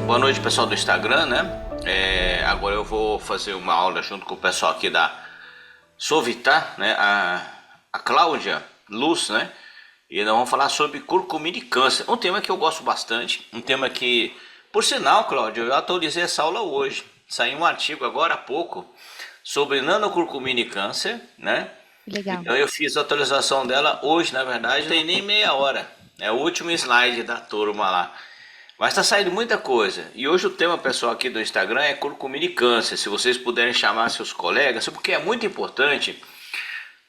Boa noite, pessoal do Instagram, né? Agora eu vou fazer uma aula junto com o pessoal aqui da Sovitar, né? A Cláudia Luz, né? E nós vamos falar sobre curcumina e câncer. Um tema que eu gosto bastante. Um tema que, por sinal, Cláudia, eu atualizei essa aula hoje. Saiu um artigo agora há pouco sobre nanocurcumina e câncer, né? Legal. Então eu fiz a atualização dela hoje, na verdade, não tem nem meia hora. É o último slide da turma lá. Mas tá saindo muita coisa. E hoje o tema pessoal aqui do Instagram é curcumina e câncer. Se vocês puderem chamar seus colegas, porque é muito importante.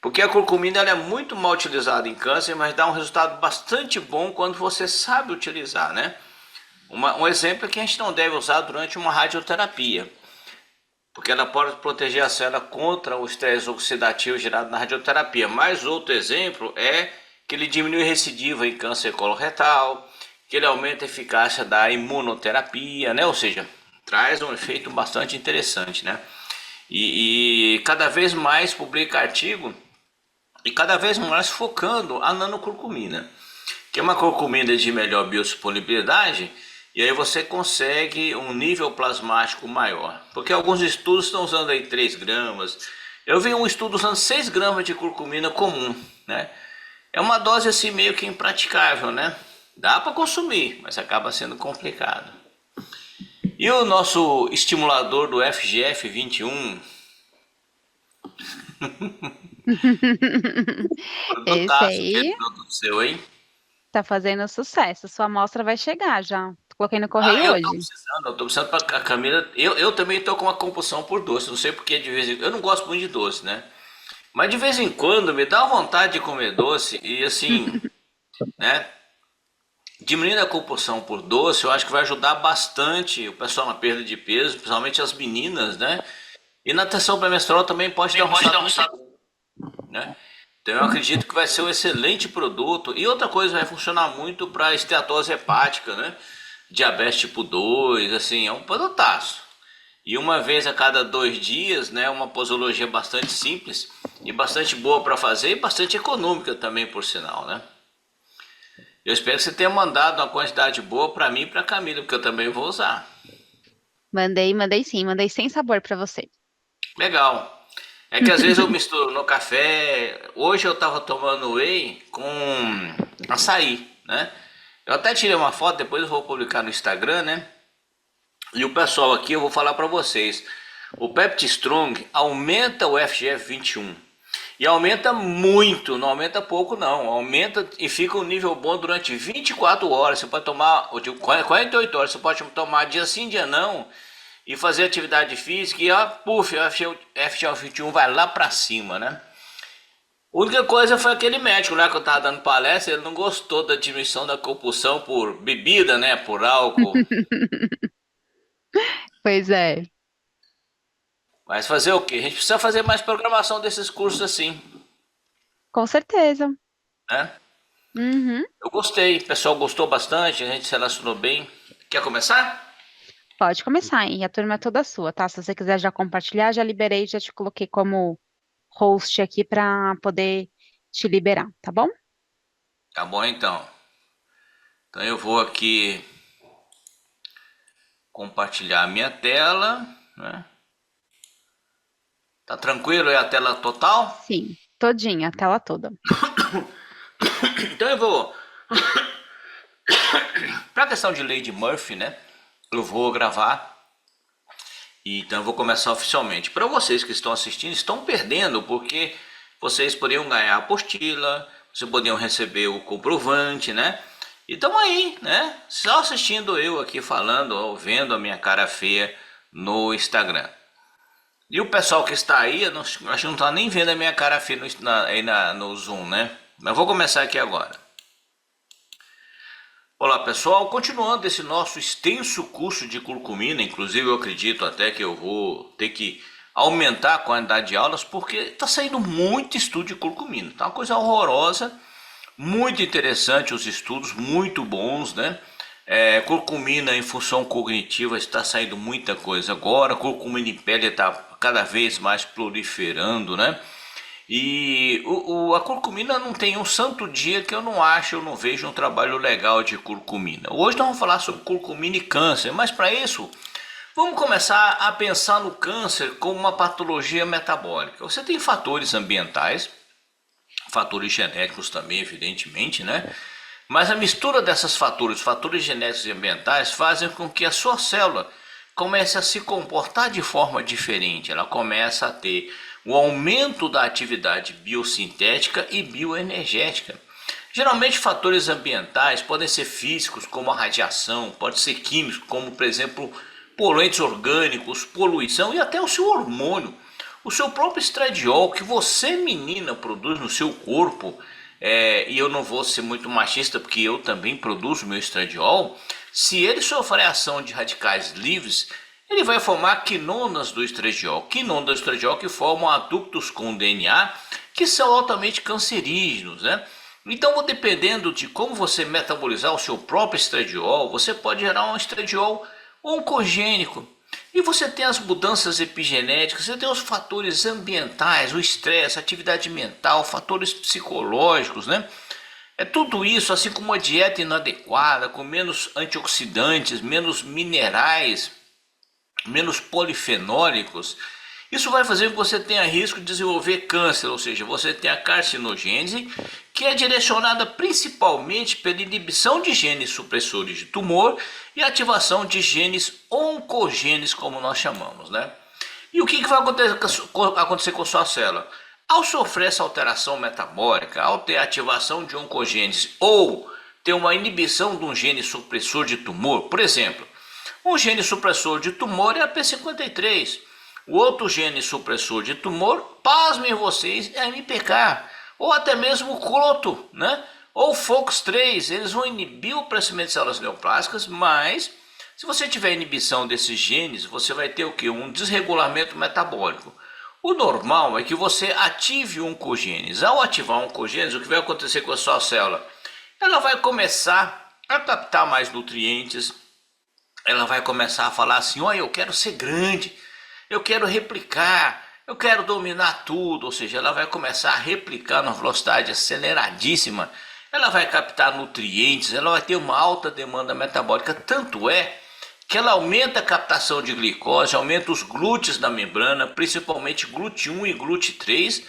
Porque a curcumina ela é muito mal utilizada em câncer, mas dá um resultado bastante bom quando você sabe utilizar, né? Um exemplo é que a gente não deve usar durante uma radioterapia. Porque ela pode proteger a célula contra o estresse oxidativo gerado na radioterapia. Mas outro exemplo é que ele diminui a recidiva em câncer coloretal, que ele aumenta a eficácia da imunoterapia, né? Ou seja, traz um efeito bastante interessante, né? E cada vez mais publica artigo e cada vez mais focando a nanocurcumina, que é uma curcumina de melhor biodisponibilidade, e aí você consegue um nível plasmático maior. Porque alguns estudos estão usando aí 3 gramas. Eu vi um estudo usando 6 gramas de curcumina comum, né? É uma dose assim meio que impraticável, né? Dá para consumir, mas acaba sendo complicado. E o nosso estimulador do FGF21, Esse produtaço, aquele aí produto seu, hein? tá fazendo sucesso. Sua amostra vai chegar já. Coloquei no Ah, correio hoje. eu tô precisando pra a Camila. Eu também tô com uma compulsão por doce. Não sei porque de vez em quando. Eu não gosto muito de doce, né? Mas de vez em quando me dá vontade de comer doce e assim, né? Diminuindo a compulsão por doce, eu acho que vai ajudar bastante o pessoal na perda de peso, principalmente as meninas, né? E na tensão pré-menstrual também pode dar um resultado muito bom, né? Então eu acredito que vai ser um excelente produto. E outra coisa, vai funcionar muito para esteatose hepática, né? Diabetes tipo 2, assim, é um produtaço. E uma vez a cada 2 dias, né? Uma posologia bastante simples e bastante boa para fazer e bastante econômica também, por sinal, né? Eu espero que você tenha mandado uma quantidade boa para mim e para Camila, porque eu também vou usar. Mandei sim, mandei sem sabor pra você. Legal. É que às vezes eu misturo no café. Hoje eu tava tomando whey com açaí, né? Eu até tirei uma foto, depois eu vou publicar no Instagram, né? E o pessoal aqui, eu vou falar para vocês. O Pepti Strong aumenta o FGF21. E aumenta muito, não aumenta pouco não. Aumenta e fica um nível bom durante 24 horas. Você pode tomar, eu digo, 48 horas, você pode tomar dia sim, dia não. E fazer atividade física e ó, puf, o FGF21 vai lá pra cima, né? A única coisa foi aquele médico lá que eu tava dando palestra, ele não gostou da diminuição da compulsão por bebida, né? Por álcool. Pois é, Mas fazer o quê? A gente precisa fazer mais programação desses cursos assim, com certeza. né? Uhum. Eu gostei, o pessoal gostou bastante, a gente se relacionou bem. Quer começar? Pode começar, hein? A turma é toda sua, tá? Se você quiser já compartilhar, já liberei, já te coloquei como host aqui pra poder te liberar, tá bom? Tá bom então. Então eu vou aqui compartilhar a minha tela, né? Tá tranquilo? É a tela total? Sim, todinha, a tela toda. Então eu vou. Para a questão de lei de Murphy, né? Eu vou gravar e então eu vou começar oficialmente. Para vocês que estão assistindo, estão perdendo porque vocês poderiam ganhar a apostila, vocês poderiam receber o comprovante, né? E estão aí, né? Só assistindo eu aqui falando ou vendo a minha cara feia no Instagram. E o pessoal que está aí, eu não, acho que não está nem vendo a minha cara feia no Zoom, né? Mas eu vou começar aqui agora. Olá pessoal, continuando esse nosso extenso curso de curcumina, inclusive eu acredito até que eu vou ter que aumentar a quantidade de aulas porque está saindo muito estudo de curcumina, tá uma coisa horrorosa, muito interessante os estudos, muito bons, né? Curcumina em função cognitiva está saindo muita coisa agora, curcumina em pele está cada vez mais proliferando, né? E a curcumina não tem um santo dia que eu não vejo um trabalho legal de curcumina. Hoje nós vamos falar sobre curcumina e câncer, mas para isso vamos começar a pensar no câncer como uma patologia metabólica. Você tem fatores ambientais, fatores genéticos também, evidentemente, né? Mas a mistura desses fatores, fatores genéticos e ambientais, fazem com que a sua célula comece a se comportar de forma diferente. Ela começa a ter o aumento da atividade biosintética e bioenergética. Geralmente fatores ambientais podem ser físicos, como a radiação, pode ser químicos, como por exemplo poluentes orgânicos, poluição e até o seu hormônio. O seu próprio estradiol que você, menina, produz no seu corpo, e eu não vou ser muito machista porque eu também produzo meu estradiol, se ele sofrer ação de radicais livres, ele vai formar quinonas do estradiol, quinonas do estradiol que formam adductos com DNA que são altamente cancerígenos, né? Então, dependendo de como você metabolizar o seu próprio estradiol, você pode gerar um estradiol oncogênico. E você tem as mudanças epigenéticas, você tem os fatores ambientais, o estresse, a atividade mental, fatores psicológicos, né? É tudo isso, assim como uma dieta inadequada, com menos antioxidantes, menos minerais, menos polifenólicos, isso vai fazer com que você tenha risco de desenvolver câncer, ou seja, você tem a carcinogênese, que é direcionada principalmente pela inibição de genes supressores de tumor e ativação de genes oncogenes, como nós chamamos, né? E o que vai acontecer com a sua célula? Ao sofrer essa alteração metabólica, ao ter ativação de oncogenes ou ter uma inibição de um gene supressor de tumor, por exemplo, um gene supressor de tumor é a P53. O outro gene supressor de tumor, pasmem vocês, é a MPK. Ou até mesmo o CROTO, né? Ou o FOX3. Eles vão inibir o crescimento de células neoplásicas, mas se você tiver inibição desses genes, você vai ter o quê? Um desregulamento metabólico. O normal é que você ative oncogenes. Ao ativar oncogenes, o que vai acontecer com a sua célula? Ela vai começar a captar mais nutrientes, ela vai começar a falar assim, olha, eu quero ser grande, eu quero replicar, eu quero dominar tudo, ou seja, ela vai começar a replicar numa velocidade aceleradíssima, ela vai captar nutrientes, ela vai ter uma alta demanda metabólica, tanto é que ela aumenta a captação de glicose, aumenta os glúteos da membrana, principalmente GLUT1 e GLUT3,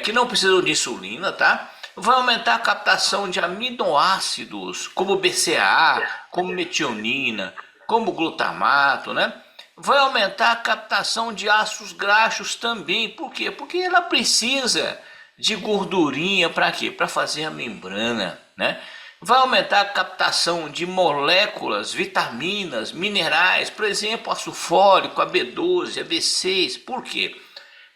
que não precisam de insulina, tá? Vai aumentar a captação de aminoácidos, como BCAA, como metionina, como glutamato, né? Vai aumentar a captação de ácidos graxos também. Por quê? Porque ela precisa de gordurinha para quê? Para fazer a membrana, né? Vai aumentar a captação de moléculas, vitaminas, minerais, por exemplo, ácido fólico, a B12, a B6. Por quê?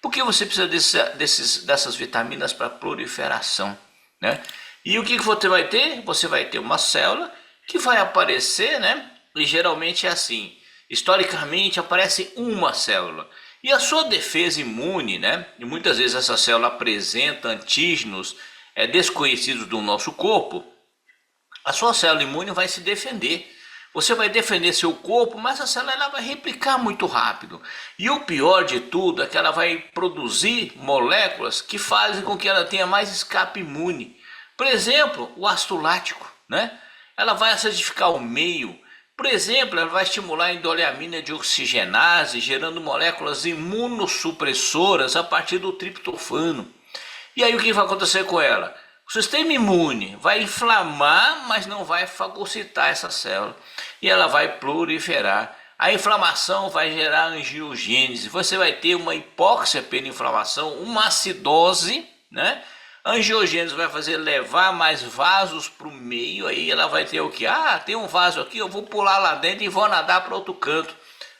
Porque você precisa dessas vitaminas para proliferação, né? E o que você vai ter? Você vai ter uma célula que vai aparecer, né? E geralmente é assim, historicamente aparece uma célula. E a sua defesa imune, né? E muitas vezes essa célula apresenta antígenos desconhecidos do nosso corpo. A sua célula imune vai se defender. Você vai defender seu corpo, mas a célula ela vai replicar muito rápido. E o pior de tudo é que ela vai produzir moléculas que fazem com que ela tenha mais escape imune. Por exemplo, o ácido lático, né? Ela vai acidificar o meio. Por exemplo, ela vai estimular a endoleamina de oxigenase, gerando moléculas imunossupressoras a partir do triptofano. E aí o que vai acontecer com ela? O sistema imune vai inflamar, mas não vai fagocitar essa célula. E ela vai proliferar. A inflamação vai gerar angiogênese. Você vai ter uma hipóxia pela inflamação, uma acidose, né? A angiogênese vai fazer levar mais vasos para o meio. Aí ela vai ter o que? Ah, tem um vaso aqui, eu vou pular lá dentro e vou nadar para outro canto.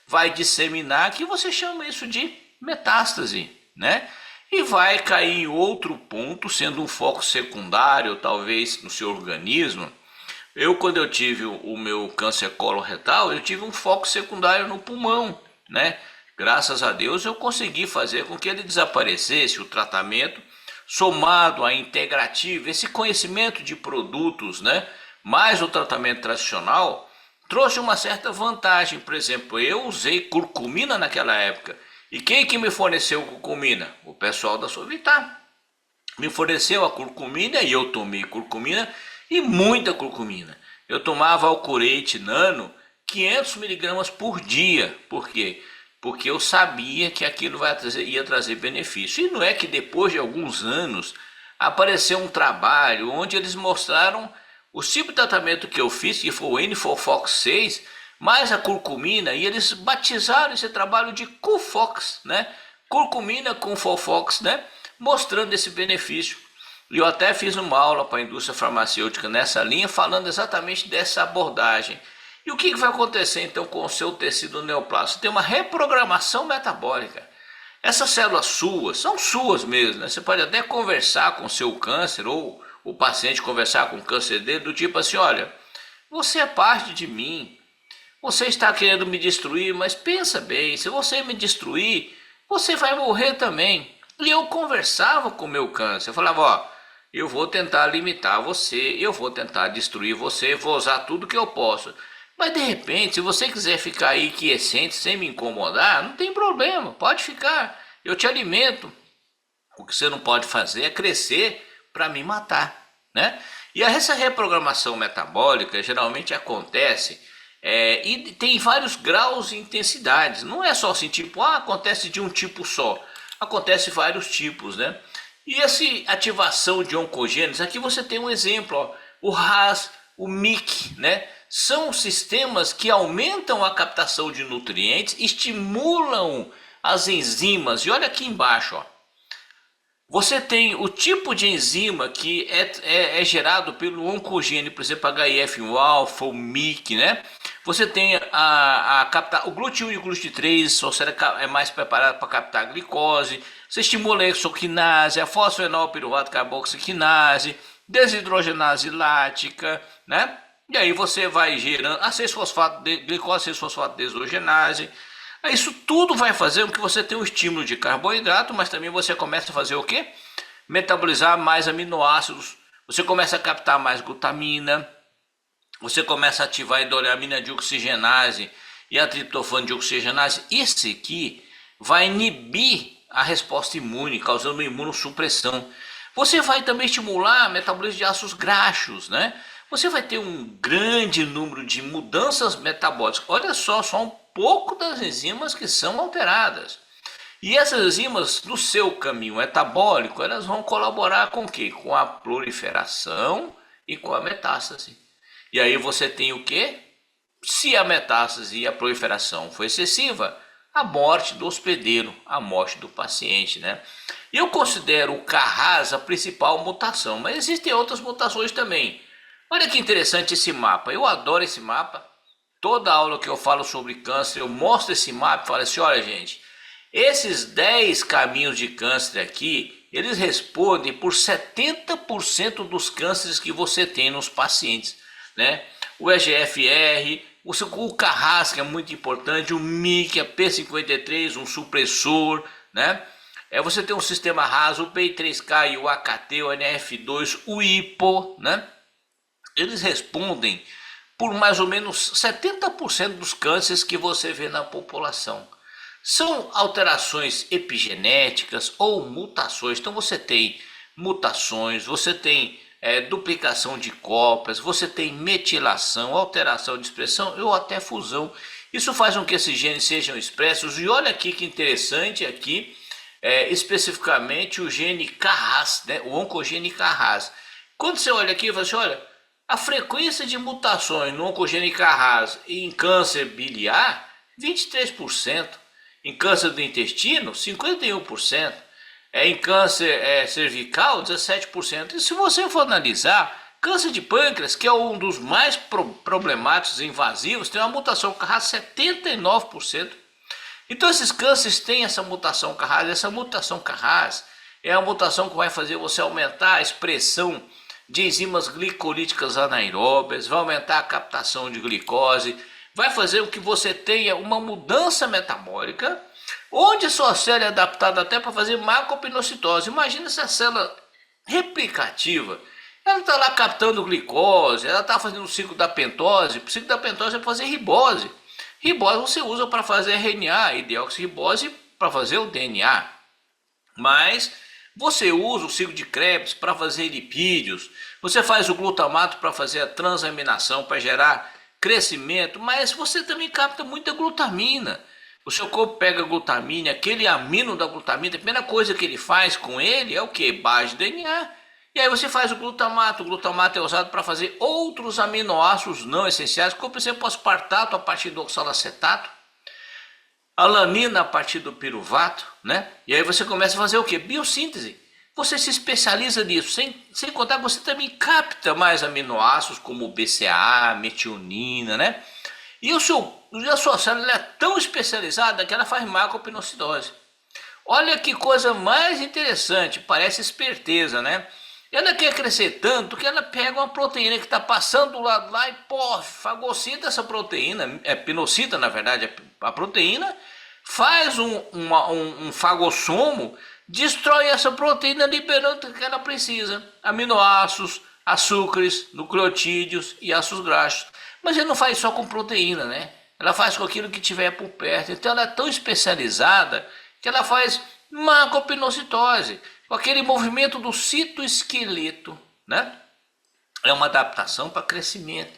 Vai disseminar, que você chama isso de metástase, né? E vai cair em outro ponto, sendo um foco secundário, talvez, no seu organismo. Quando eu tive o meu câncer coloretal, eu tive um foco secundário no pulmão, né? Graças a Deus eu consegui fazer com que ele desaparecesse. O tratamento, somado à integrativa, esse conhecimento de produtos, né? Mais o tratamento tradicional, trouxe uma certa vantagem. Por exemplo, eu usei curcumina naquela época. E quem que me forneceu curcumina? O pessoal da Sovitar, me forneceu a curcumina e eu tomei curcumina e muita curcumina. Eu tomava Alcurate Nano 500 miligramas por dia. Por quê? Porque eu sabia que aquilo ia trazer benefício. E não é que depois de alguns anos apareceu um trabalho onde eles mostraram o tipo de tratamento que eu fiz, que foi o N4Fox 6, mais a curcumina, e eles batizaram esse trabalho de Cufox, né? Curcumina com Fofox, né? Mostrando esse benefício. E eu até fiz uma aula para a indústria farmacêutica nessa linha, falando exatamente dessa abordagem. E o que vai acontecer então com o seu tecido neoplástico? Tem uma reprogramação metabólica. Essas células suas, são suas mesmo, né? Você pode até conversar com o seu câncer, ou o paciente conversar com o câncer dele, do tipo assim, olha, você é parte de mim, você está querendo me destruir, mas pensa bem, se você me destruir, você vai morrer também. E eu conversava com o meu câncer, eu falava, ó, eu vou tentar limitar você, eu vou tentar destruir você, vou usar tudo que eu posso. Mas de repente, se você quiser ficar aí quiescente, sem me incomodar, não tem problema, pode ficar, eu te alimento. O que você não pode fazer é crescer para me matar, né? E essa reprogramação metabólica geralmente acontece e tem vários graus e intensidades. Não é só assim, tipo, acontece de um tipo só. Acontece vários tipos, né? E essa ativação de oncogêneos, aqui você tem um exemplo, ó, o RAS, o MYC, né? São sistemas que aumentam a captação de nutrientes, estimulam as enzimas. E olha aqui embaixo, ó. Você tem o tipo de enzima que é gerado pelo oncogênio, por exemplo, HIF1-alfa, o MYC, né? Você tem o glúteo e o glúteo 3, seu cérebro é mais preparado para captar a glicose. Você estimula a exoquinase, a fosfenol piruvato carboxiquinase, desidrogenase lática, né? E aí você vai gerando a 6-fosfato de glicose, 6-fosfato desidrogenase. Isso tudo vai fazer com que você tenha um estímulo de carboidrato, mas também você começa a fazer o quê? Metabolizar mais aminoácidos, você começa a captar mais glutamina, você começa a ativar a idoramina de oxigenase e a triptofano de oxigenase. Esse aqui vai inibir a resposta imune, causando uma imunossupressão. Você vai também estimular o metabolismo de ácidos graxos, né? Você vai ter um grande número de mudanças metabólicas. Olha só um pouco das enzimas que são alteradas. E essas enzimas, no seu caminho metabólico, elas vão colaborar com o quê? Com a proliferação e com a metástase. E aí você tem o quê? Se a metástase e a proliferação for excessiva, a morte do hospedeiro, a morte do paciente, né? Eu considero o Carras a principal mutação, mas existem outras mutações também. Olha que interessante esse mapa, eu adoro esse mapa. Toda aula que eu falo sobre câncer, eu mostro esse mapa e falo assim, olha gente, esses 10 caminhos de câncer aqui, eles respondem por 70% dos cânceres que você tem nos pacientes, né? O EGFR, o Carras, que é muito importante, o MYC, a P53, um supressor, né? Você tem um sistema RAS, o PI3K e o AKT, o NRF2, o IPO, né? Eles respondem por mais ou menos 70% dos cânceres que você vê na população. São alterações epigenéticas ou mutações. Então você tem mutações, você tem duplicação de cópias, você tem metilação, alteração de expressão ou até fusão. Isso faz com que esses genes sejam expressos. E olha aqui que interessante aqui, especificamente o gene Carras, né? O oncogene Carras. Quando você olha aqui, você olha, a frequência de mutações no oncogene Carras e em câncer biliar, 23%. Em câncer do intestino, 51%. Em câncer cervical, 17%. E se você for analisar, câncer de pâncreas, que é um dos mais problemáticos e invasivos, tem uma mutação Carras 79%. Então esses cânceres têm essa mutação Carras. Essa mutação Carras é a mutação que vai fazer você aumentar a expressão de enzimas glicolíticas anaeróbias, vai aumentar a captação de glicose, vai fazer com que você tenha uma mudança metabólica, onde sua célula é adaptada até para fazer macropinocitose. Imagina essa célula replicativa, ela está lá captando glicose, ela está fazendo o ciclo da pentose. O ciclo da pentose é para fazer ribose. Ribose você usa para fazer RNA e deoxirribose para fazer o DNA. Mas Você usa o ciclo de Krebs para fazer lipídios, você faz o glutamato para fazer a transaminação, para gerar crescimento, mas você também capta muita glutamina. O seu corpo pega a glutamina, aquele amino da glutamina, a primeira coisa que ele faz com ele é o que? Base de DNA. E aí você faz o glutamato é usado para fazer outros aminoácidos não essenciais, como por exemplo o aspartato a partir do oxalacetato, a alanina a partir do piruvato, né? E aí você começa a fazer o que? Biossíntese. Você se especializa nisso, sem contar que você também capta mais aminoácidos como o BCAA, metionina, né? E a sua célula é tão especializada que ela faz macropinocidose. Olha que coisa mais interessante, parece esperteza, né? Ela quer crescer tanto que ela pega uma proteína que está passando do lado lá e, pô, fagocita essa proteína, pinocita na verdade a proteína, faz um fagossomo, destrói essa proteína liberando o que ela precisa, aminoácidos, açúcares, nucleotídeos e ácidos graxos. Mas ele não faz só com proteína, né? Ela faz com aquilo que tiver por perto. Então ela é tão especializada que ela faz macropinocitose, com aquele movimento do citoesqueleto, né? É uma adaptação para crescimento.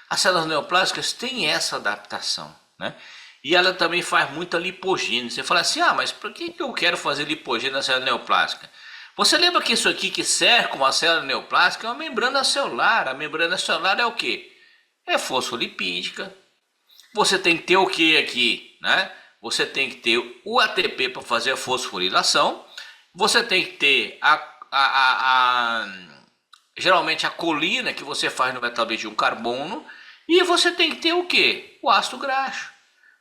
As células neoplásicas têm essa adaptação, né? E ela também faz muita lipogênese. Você fala assim, mas por que eu quero fazer lipogênese na célula neoplástica? Você lembra que isso aqui que cerca uma célula neoplástica é uma membrana celular. A membrana celular é o quê? É fosfolipídica. Você tem que ter o que aqui, né? Você tem que ter o ATP para fazer a fosforilação. Você tem que ter geralmente a colina que você faz no metabolismo de um carbono. E você tem que ter o que? O ácido graxo.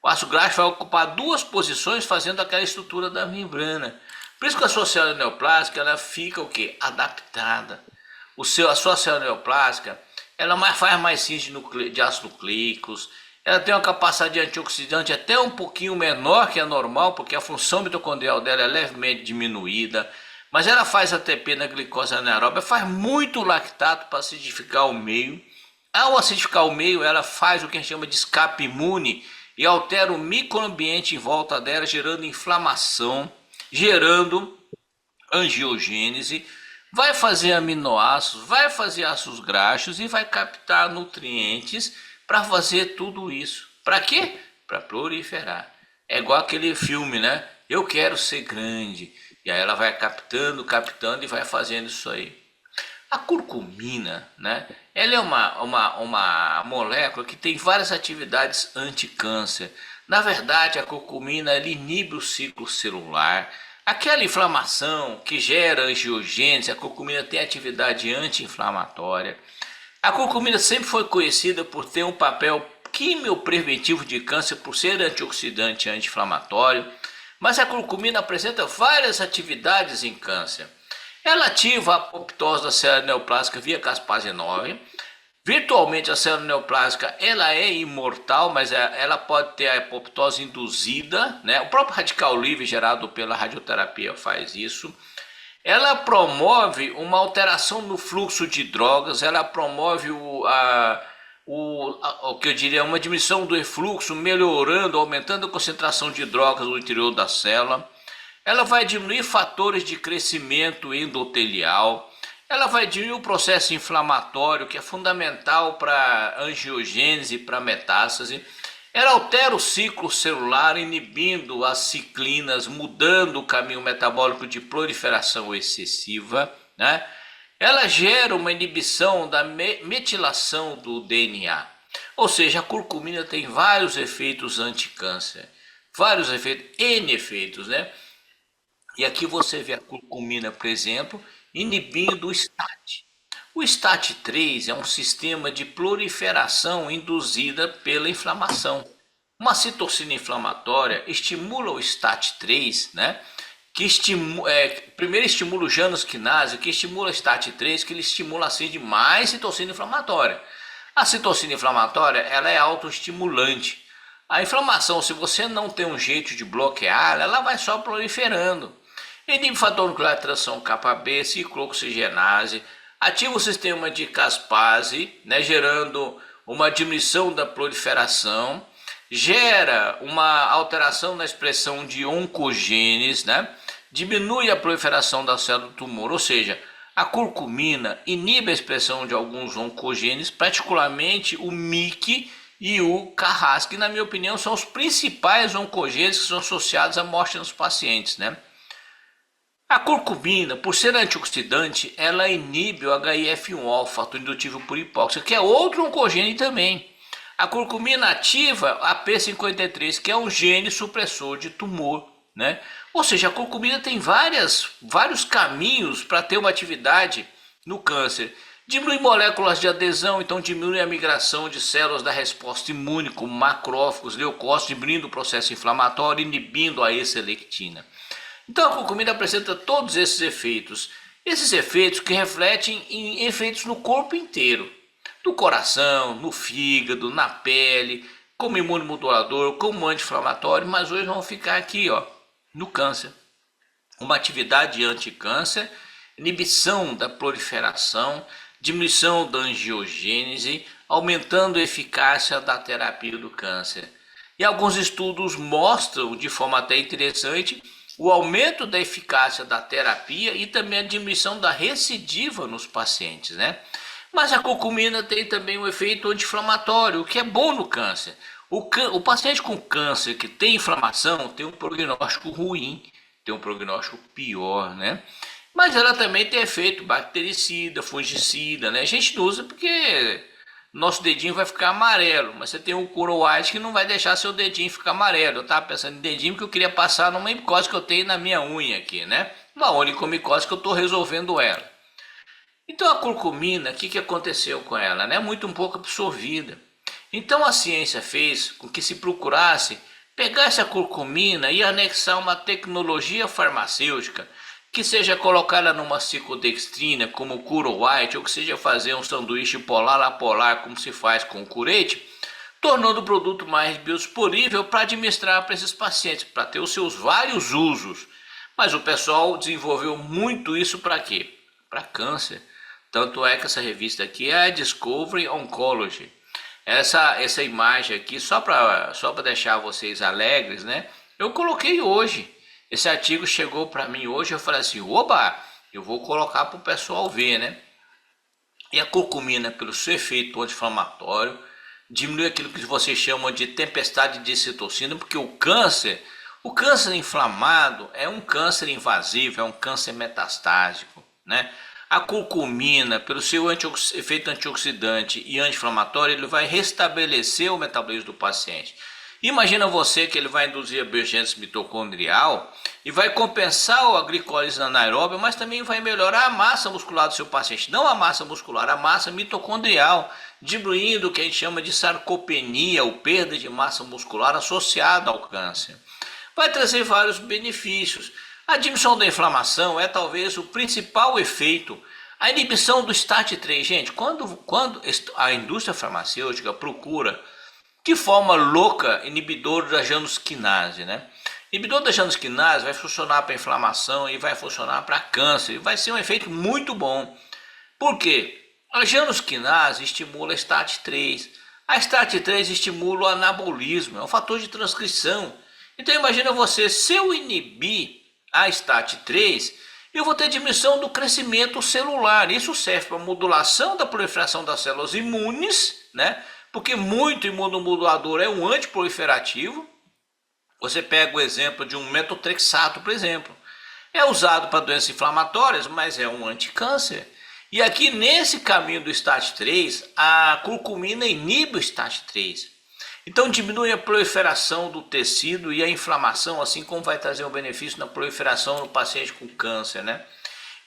O ácido graxo vai ocupar duas posições fazendo aquela estrutura da membrana. Por isso que a sua célula neoplástica ela fica o que? Adaptada. A sua célula neoplástica ela faz mais síntese de ácidos nucleicos. Ela tem uma capacidade de antioxidante até um pouquinho menor que a normal, porque a função mitocondrial dela é levemente diminuída. Mas ela faz ATP na glicose anaeróbica, faz muito lactato para acidificar o meio. Ao acidificar o meio, ela faz o que a gente chama de escape imune e altera o microambiente em volta dela, gerando inflamação, gerando angiogênese, vai fazer aminoácidos, vai fazer ácidos graxos e vai captar nutrientes para fazer tudo isso. Para quê? Para proliferar. É igual aquele filme, né? Eu quero ser grande. E aí ela vai captando e vai fazendo isso aí. A curcumina, né? Ela é uma molécula que tem várias atividades anti-câncer. Na verdade, a curcumina ela inibe o ciclo celular. Aquela inflamação que gera angiogênese, a curcumina tem atividade anti-inflamatória. A curcumina sempre foi conhecida por ter um papel quimiopreventivo de câncer, por ser antioxidante anti-inflamatório, mas a curcumina apresenta várias atividades em câncer. Ela ativa a apoptose da célula neoplástica via caspase 9. Virtualmente a célula neoplástica ela é imortal, mas ela pode ter a apoptose induzida, né? O próprio radical livre gerado pela radioterapia faz isso. Ela promove uma alteração no fluxo de drogas, ela promove o que eu diria uma diminuição do efluxo, melhorando, aumentando a concentração de drogas no interior da célula. Ela vai diminuir fatores de crescimento endotelial. Ela vai diminuir o processo inflamatório, que é fundamental para angiogênese, para metástase. Ela altera o ciclo celular, inibindo as ciclinas, mudando o caminho metabólico de proliferação excessiva, né? Ela gera uma inibição da metilação do DNA. Ou seja, a curcumina tem vários efeitos anti-câncer. Vários efeitos, N efeitos, né? E aqui você vê a curcumina, por exemplo, inibindo o STAT. O STAT3 é um sistema de proliferação induzida pela inflamação. Uma citocina inflamatória estimula o STAT3, né? Primeiro estimula o Janus quinase, que estimula o STAT3, que ele estimula a síntese de mais citocina inflamatória. A citocina inflamatória ela é autoestimulante. A inflamação, se você não tem um jeito de bloquear, ela vai só proliferando. Inibe fator nuclear de transição kappa-B, ciclooxigenase, ativa o sistema de caspase, né, gerando uma diminuição da proliferação, gera uma alteração na expressão de oncogenes, né, diminui a proliferação da célula do tumor, ou seja, a curcumina inibe a expressão de alguns oncogenes, particularmente o MYC e o Carrasco, que na minha opinião são os principais oncogenes que são associados à morte nos pacientes, né? A curcumina, por ser antioxidante, ela inibe o HIF1, fator indutivo por hipóxia, que é outro oncogene também. A curcumina ativa a P53, que é um gene supressor de tumor, né? Ou seja, a curcumina tem vários caminhos para ter uma atividade no câncer. Diminui moléculas de adesão, então diminui a migração de células da resposta imune, como macrófagos, leucócitos, diminuindo o processo inflamatório, inibindo a E-selectina. Então a curcumina apresenta todos esses efeitos que refletem em efeitos no corpo inteiro, no coração, no fígado, na pele, como imunomodulador, como anti-inflamatório, mas hoje vamos ficar aqui, ó, no câncer. Uma atividade anti-câncer, inibição da proliferação, diminuição da angiogênese, aumentando a eficácia da terapia do câncer. E alguns estudos mostram, de forma até interessante, o aumento da eficácia da terapia e também a diminuição da recidiva nos pacientes, né? Mas a curcumina tem também um efeito anti-inflamatório, o que é bom no câncer. O paciente com câncer que tem inflamação tem um prognóstico ruim, tem um prognóstico pior, né? Mas ela também tem efeito bactericida, fungicida, né? A gente não usa porque nosso dedinho vai ficar amarelo, mas você tem um White que não vai deixar seu dedinho ficar amarelo. Eu tava pensando em dedinho porque eu queria passar numa micose que eu tenho na minha unha aqui, né? Uma onicomicose que eu estou resolvendo ela. Então a curcumina, o que aconteceu com ela? Né? Muito um pouco absorvida. Então a ciência fez com que se procurasse pegar essa curcumina e anexar uma tecnologia farmacêutica que seja colocada numa ciclodextrina como o White, ou que seja fazer um sanduíche polar a polar como se faz com o curete, tornando o produto mais biodisponível para administrar para esses pacientes, para ter os seus vários usos. Mas o pessoal desenvolveu muito isso para quê? Para câncer. Tanto é que essa revista aqui é a Discovery Oncology. Essa imagem aqui, só para deixar vocês alegres, né? Eu coloquei hoje. Esse artigo chegou para mim hoje, eu falei assim, oba, eu vou colocar para o pessoal ver, né? E a curcumina, pelo seu efeito anti-inflamatório, diminui aquilo que vocês chamam de tempestade de citocina, porque o câncer inflamado é um câncer invasivo, é um câncer metastásico, né? A curcumina, pelo seu efeito antioxidante e anti-inflamatório, ele vai restabelecer o metabolismo do paciente. Imagina você que ele vai induzir a biogênese mitocondrial e vai compensar a glicólise anaeróbia, mas também vai melhorar a massa muscular do seu paciente. Não a massa muscular, a massa mitocondrial, diminuindo o que a gente chama de sarcopenia, ou perda de massa muscular associada ao câncer. Vai trazer vários benefícios. A diminuição da inflamação é talvez o principal efeito. A inibição do STAT3, gente, quando a indústria farmacêutica procura de forma louca inibidor da janusquinase, né? Inibidor da janusquinase vai funcionar para inflamação e vai funcionar para câncer, e vai ser um efeito muito bom. Por quê? A janusquinase estimula a STAT3. A STAT3 estimula o anabolismo, é um fator de transcrição. Então imagina você, se eu inibir a STAT3, eu vou ter diminuição do crescimento celular. Isso serve para modulação da proliferação das células imunes, né? Porque muito imunomodulador é um antiproliferativo. Você pega o exemplo de um metotrexato, por exemplo. É usado para doenças inflamatórias, mas é um anticâncer. E aqui nesse caminho do STAT3, a curcumina inibe o STAT3. Então diminui a proliferação do tecido e a inflamação, assim como vai trazer um benefício na proliferação no paciente com câncer, né?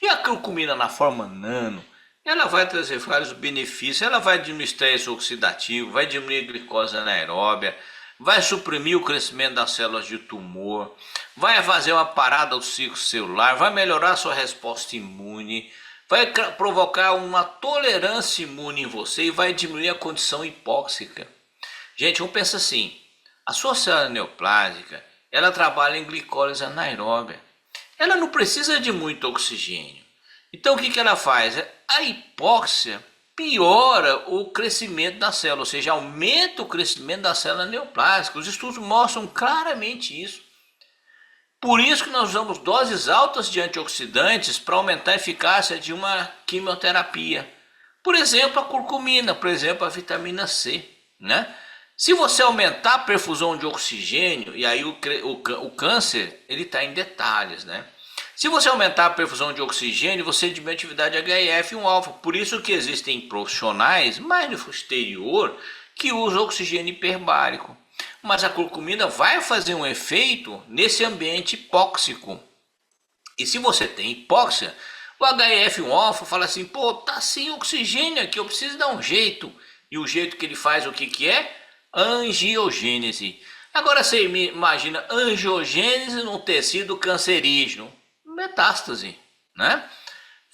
E a curcumina na forma nano, ela vai trazer vários benefícios. Ela vai diminuir o estresse oxidativo, vai diminuir a glicose anaeróbia, vai suprimir o crescimento das células de tumor, vai fazer uma parada do ciclo celular, vai melhorar a sua resposta imune, vai provocar uma tolerância imune em você e vai diminuir a condição hipóxica. Gente, vamos pensar assim, a sua célula neoplásica, ela trabalha em glicólise anaeróbia. Ela não precisa de muito oxigênio. Então o que ela faz? A hipóxia piora o crescimento da célula, ou seja, aumenta o crescimento da célula neoplásica. Os estudos mostram claramente isso. Por isso que nós usamos doses altas de antioxidantes para aumentar a eficácia de uma quimioterapia. Por exemplo, a curcumina, por exemplo, a vitamina C, né? Se você aumentar a perfusão de oxigênio, e aí o câncer, ele está em detalhes, né? Se você aumentar a perfusão de oxigênio, você diminui a atividade HIF-1-alfa. Por isso que existem profissionais, mais no exterior, que usam oxigênio hiperbárico. Mas a curcumina vai fazer um efeito nesse ambiente hipóxico. E se você tem hipóxia, o HIF-1-alfa fala assim, pô, tá sem oxigênio aqui, eu preciso dar um jeito. E o jeito que ele faz, o que que é? Angiogênese. Agora você imagina angiogênese num tecido cancerígeno, metástase, né?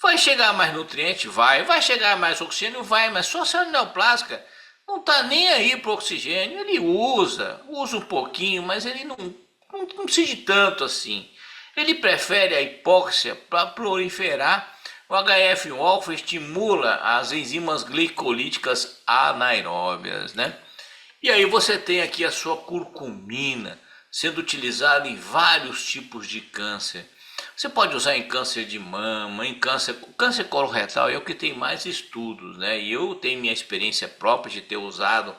Vai chegar mais nutriente? Vai chegar mais oxigênio? Vai, mas sua célula neoplásica não tá nem aí pro oxigênio, ele usa um pouquinho, mas ele não precisa de tanto assim. Ele prefere a hipóxia para proliferar. O HF-alfa estimula as enzimas glicolíticas anaeróbias, né? E aí você tem aqui a sua curcumina sendo utilizada em vários tipos de câncer. Você pode usar em câncer de mama, em câncer coloretal é o que tem mais estudos, né? E eu tenho minha experiência própria de ter usado,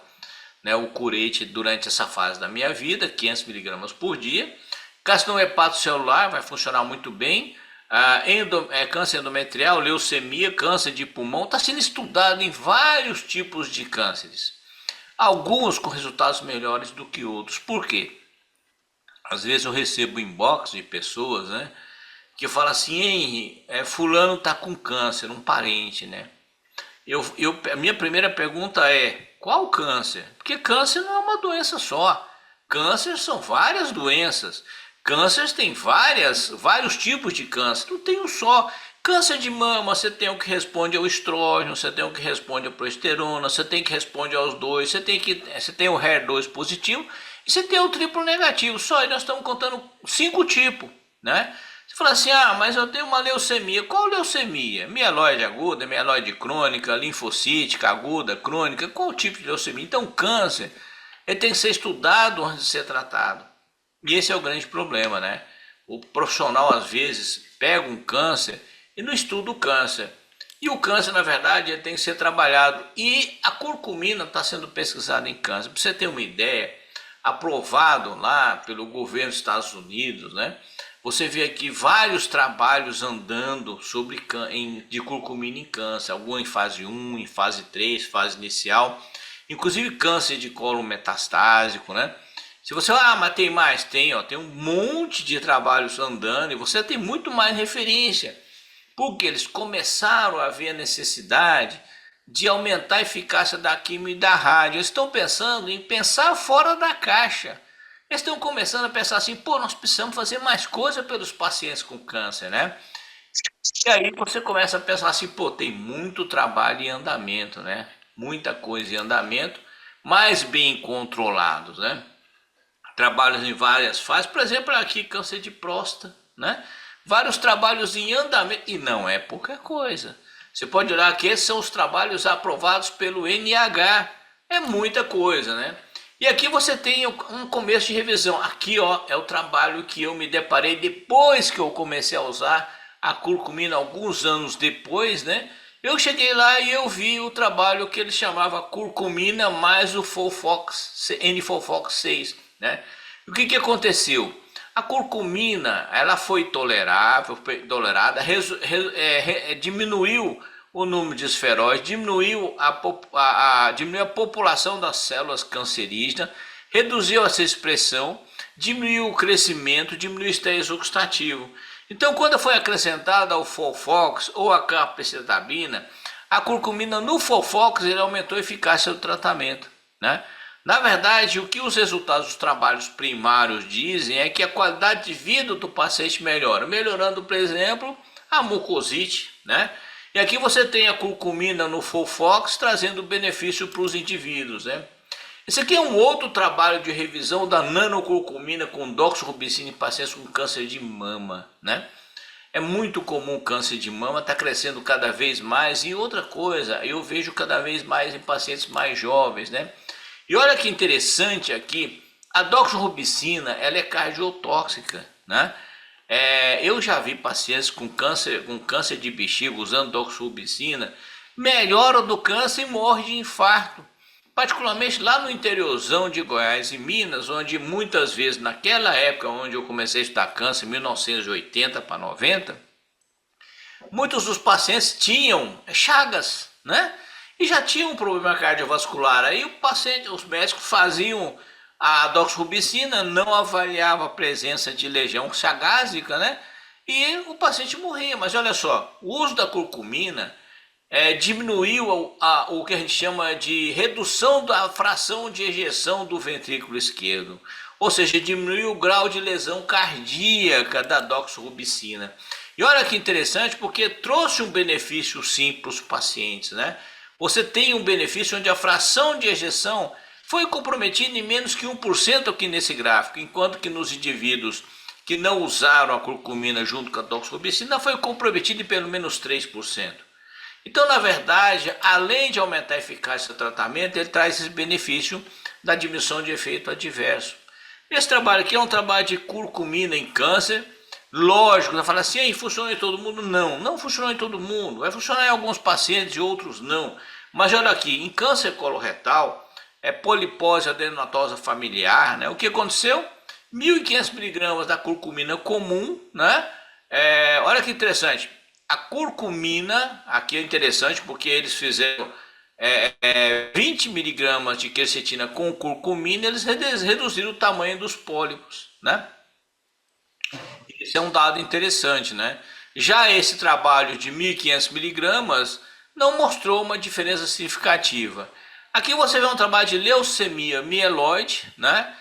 né, o curete durante essa fase da minha vida, 500 miligramas por dia. Carcinoma hepatocelular vai funcionar muito bem. Câncer endometrial, leucemia, câncer de pulmão, está sendo estudado em vários tipos de cânceres. Alguns com resultados melhores do que outros. Por quê? Às vezes eu recebo inbox de pessoas, né, que falam assim, Henry, fulano tá com câncer, um parente, né? A minha primeira pergunta é, qual câncer? Porque câncer não é uma doença só. Câncer são várias doenças. Câncer tem vários tipos de câncer, não tem um só. Câncer de mama, você tem o que responde ao estrógeno, você tem o que responde à progesterona, você tem o que responde aos dois, você tem o HER2 positivo e você tem o triplo negativo. Só aí nós estamos contando 5 tipos, né? Você fala assim, mas eu tenho uma leucemia. Qual leucemia? Mieloide aguda, mieloide crônica, linfocítica aguda, crônica, qual tipo de leucemia? Então câncer, ele tem que ser estudado antes de ser tratado. E esse é o grande problema, né? O profissional às vezes pega um câncer e não estuda o câncer. E o câncer, na verdade, ele tem que ser trabalhado. E a curcumina está sendo pesquisada em câncer. Para você ter uma ideia, aprovado lá pelo governo dos Estados Unidos, né? Você vê aqui vários trabalhos andando de curcumina em câncer. Alguns em fase 1, em fase 3, fase inicial. Inclusive câncer de colo metastásico, né? Se você, mas tem mais? Tem um monte de trabalhos andando e você tem muito mais referência. Porque eles começaram a ver a necessidade de aumentar a eficácia da quimio e da rádio. Eles estão pensando em pensar fora da caixa. Eles estão começando a pensar assim, pô, nós precisamos fazer mais coisa pelos pacientes com câncer, né? E aí você começa a pensar assim, pô, tem muito trabalho em andamento, né? Muita coisa em andamento, mais bem controlados, né? Trabalhos em várias fases, por exemplo, aqui câncer de próstata, né? Vários trabalhos em andamento, e não é pouca coisa. Você pode olhar que esses são os trabalhos aprovados pelo NIH, é muita coisa, né? E aqui você tem um começo de revisão. Aqui, é o trabalho que eu me deparei depois que eu comecei a usar a curcumina, alguns anos depois, né? Eu cheguei lá e eu vi o trabalho que ele chamava curcumina mais o N-Fofox 6, né? O que aconteceu? A curcumina, ela foi tolerada, diminuiu o número de esferóides, diminuiu a população das células cancerígenas, reduziu essa expressão, diminuiu o crescimento, diminuiu o estresse oxidativo. Então, quando foi acrescentada o Fofox ou a capecitabina, a curcumina no Fofox ele aumentou a eficácia do tratamento, né? Na verdade, o que os resultados dos trabalhos primários dizem é que a qualidade de vida do paciente melhora, melhorando, por exemplo, a mucosite, né? E aqui você tem a curcumina no Fofox trazendo benefício para os indivíduos, né? Esse aqui é um outro trabalho de revisão da nanocurcumina com doxorubicina em pacientes com câncer de mama, né? É muito comum o câncer de mama, está crescendo cada vez mais. E outra coisa, eu vejo cada vez mais em pacientes mais jovens, né? E olha que interessante aqui, a doxorubicina, ela é cardiotóxica, né? Eu já vi pacientes com câncer de bexiga usando doxorubicina, melhora do câncer e morre de infarto. Particularmente lá no interiorzão de Goiás e Minas, onde muitas vezes, naquela época onde eu comecei a estudar câncer, 1980 para 90, muitos dos pacientes tinham chagas, né? E já tinham um problema cardiovascular. Aí os médicos faziam a doxorubicina, não avaliava a presença de legião chagásica, né? E o paciente morria. Mas olha só, o uso da curcumina diminuiu o que a gente chama de redução da fração de ejeção do ventrículo esquerdo. Ou seja, diminuiu o grau de lesão cardíaca da doxorubicina. E olha que interessante, porque trouxe um benefício sim para os pacientes, né? Você tem um benefício onde a fração de ejeção foi comprometida em menos que 1% aqui nesse gráfico, enquanto que nos indivíduos que não usaram a curcumina junto com a doxorubicina foi comprometida em pelo menos 3%. Então, na verdade, além de aumentar a eficácia do tratamento, ele traz esse benefício da diminuição de efeito adverso. Esse trabalho aqui é um trabalho de curcumina em câncer. Lógico, você fala assim, funciona em todo mundo? Não, não funcionou em todo mundo. Vai funcionar em alguns pacientes e outros não. Mas olha aqui, em câncer coloretal, polipose adenomatosa familiar, né? O que aconteceu? 1.500 miligramas da curcumina comum, né? Olha que interessante. A curcumina, aqui é interessante porque eles fizeram 20 miligramas de quercetina com curcumina, eles reduziram o tamanho dos pólipos, né? Esse é um dado interessante, né? Já esse trabalho de 1.500 miligramas não mostrou uma diferença significativa. Aqui você vê um trabalho de leucemia mieloide, né?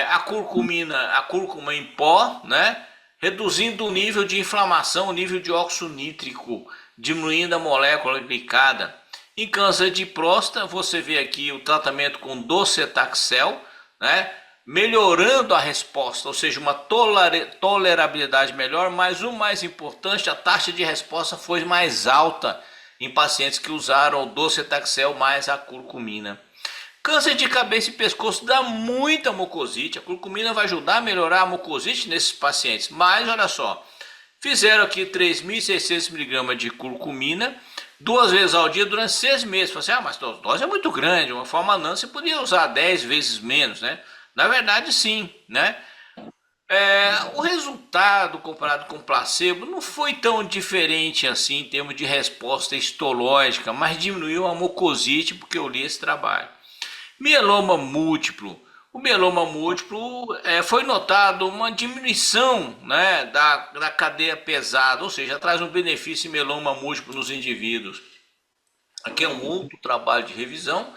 A cúrcuma em pó, né? Reduzindo o nível de inflamação, o nível de óxido nítrico, diminuindo a molécula glicada. Em câncer de próstata, você vê aqui o tratamento com docetaxel, né? Melhorando a resposta, ou seja, uma tolerabilidade melhor, mas o mais importante, a taxa de resposta foi mais alta em pacientes que usaram o docetaxel mais a curcumina. Câncer de cabeça e pescoço dá muita mucosite, a curcumina vai ajudar a melhorar a mucosite nesses pacientes, mas olha só, fizeram aqui 3.600 miligramas de curcumina, 2 vezes ao dia durante 6 meses. Você, mas a dose é muito grande, uma forma não, você podia usar 10 vezes menos, né? Na verdade, sim, né? O resultado comparado com o placebo não foi tão diferente assim em termos de resposta histológica, mas diminuiu a mucosite porque eu li esse trabalho. Mieloma múltiplo. O mieloma múltiplo foi notado uma diminuição, né, da cadeia pesada, ou seja, traz um benefício em mieloma múltiplo nos indivíduos. Aqui é um outro trabalho de revisão,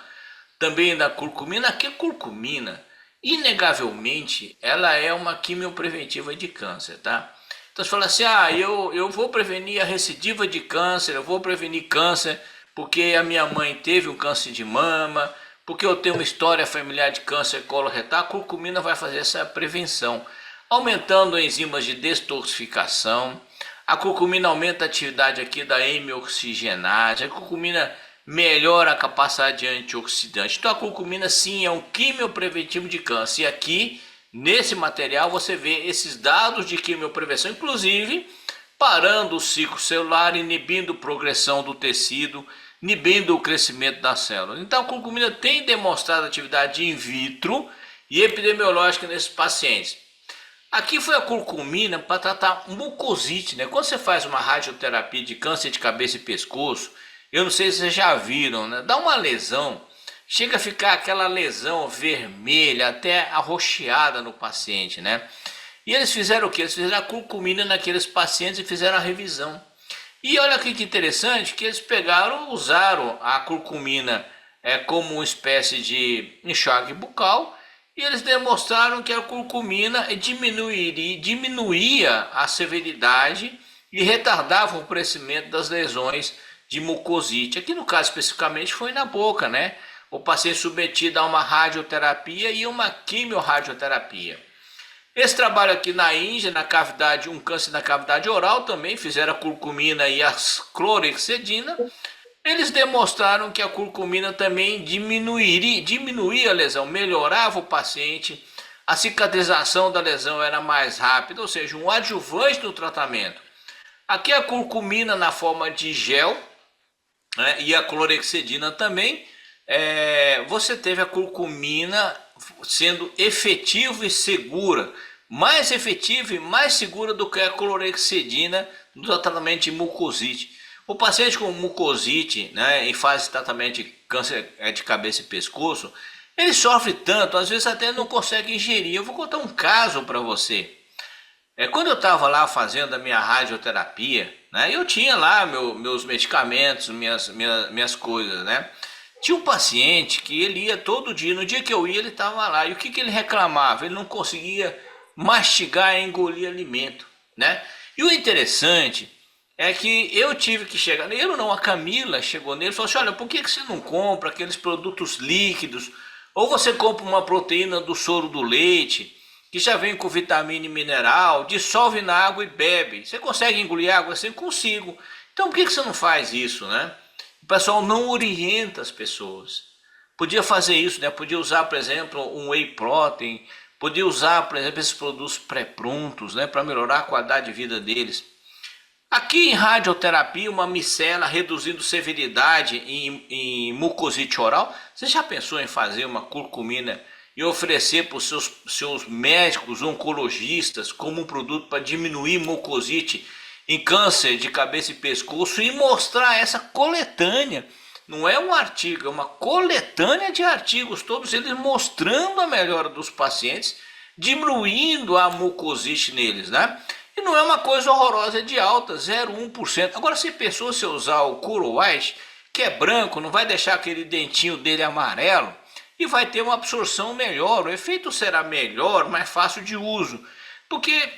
também da curcumina. Aqui a curcumina, inegavelmente, ela é uma quimiopreventiva de câncer, tá? Então você fala assim, eu vou prevenir a recidiva de câncer, eu vou prevenir câncer porque a minha mãe teve um câncer de mama, porque eu tenho uma história familiar de câncer coloretal. A curcumina vai fazer essa prevenção, aumentando enzimas de detoxificação. A curcumina aumenta a atividade aqui da hemioxigenase. A curcumina melhora a capacidade antioxidante. Então a curcumina sim é um quimiopreventivo de câncer. E aqui nesse material você vê esses dados de quimioprevenção, inclusive parando o ciclo celular, inibindo a progressão do tecido, inibindo o crescimento das células. Então a curcumina tem demonstrado atividade in vitro e epidemiológica nesses pacientes. Aqui foi a curcumina para tratar mucosite, né? Quando você faz uma radioterapia de câncer de cabeça e pescoço, eu não sei se vocês já viram, né? Dá uma lesão, chega a ficar aquela lesão vermelha, até arroxeada no paciente, né? E eles fizeram o que? Eles fizeram a curcumina naqueles pacientes e fizeram a revisão. E olha aqui que interessante, que eles usaram a curcumina como uma espécie de enxágue bucal, e eles demonstraram que a curcumina diminuía a severidade e retardava o crescimento das lesões de mucosite. Aqui no caso especificamente foi na boca, né? O paciente submetido a uma radioterapia e uma quimiorradioterapia. Esse trabalho aqui na Índia, na cavidade, um câncer na cavidade oral, também fizeram a curcumina e a clorexidina. Eles demonstraram que a curcumina também diminuía a lesão, melhorava o paciente, a cicatrização da lesão era mais rápida, ou seja, um adjuvante no tratamento. Aqui a curcumina na forma de gel, né, e a clorexidina também. Você teve a curcumina sendo efetiva e segura, mais efetiva e mais segura do que a clorexidina no tratamento de mucosite. O paciente com mucosite, né, em fase de tratamento de câncer de cabeça e pescoço, ele sofre tanto, às vezes até não consegue ingerir. Eu vou contar um caso para você. Quando eu estava lá fazendo a minha radioterapia, né, eu tinha lá meus medicamentos, minhas coisas, né? Tinha um paciente que ele ia todo dia, no dia que eu ia ele estava lá, e o que ele reclamava? Ele não conseguia mastigar e engolir alimento, né? E o interessante é que eu tive que chegar nele, eu não, a Camila chegou nele e falou assim, olha, por que você não compra aqueles produtos líquidos, ou você compra uma proteína do soro do leite, que já vem com vitamina e mineral, dissolve na água e bebe. Você consegue engolir água assim? Consigo. Então por que você não faz isso, né? O pessoal não orienta as pessoas. Podia fazer isso, né? Podia usar, por exemplo, um whey protein, podia usar, por exemplo, esses produtos pré-prontos, né? Para melhorar a qualidade de vida deles. Aqui em radioterapia, uma micela reduzindo severidade em mucosite oral. Você já pensou em fazer uma curcumina e oferecer para os seus médicos oncologistas como um produto para diminuir mucosite em câncer de cabeça e pescoço e mostrar essa coletânea? Não é um artigo, é uma coletânea de artigos, todos eles mostrando a melhora dos pacientes, diminuindo a mucosite neles, né? E não é uma coisa horrorosa, é de alta, 0,1%. Agora, se pensou se usar o Curo White, que é branco, não vai deixar aquele dentinho dele amarelo e vai ter uma absorção melhor. O efeito será melhor, mais fácil de uso. Porque,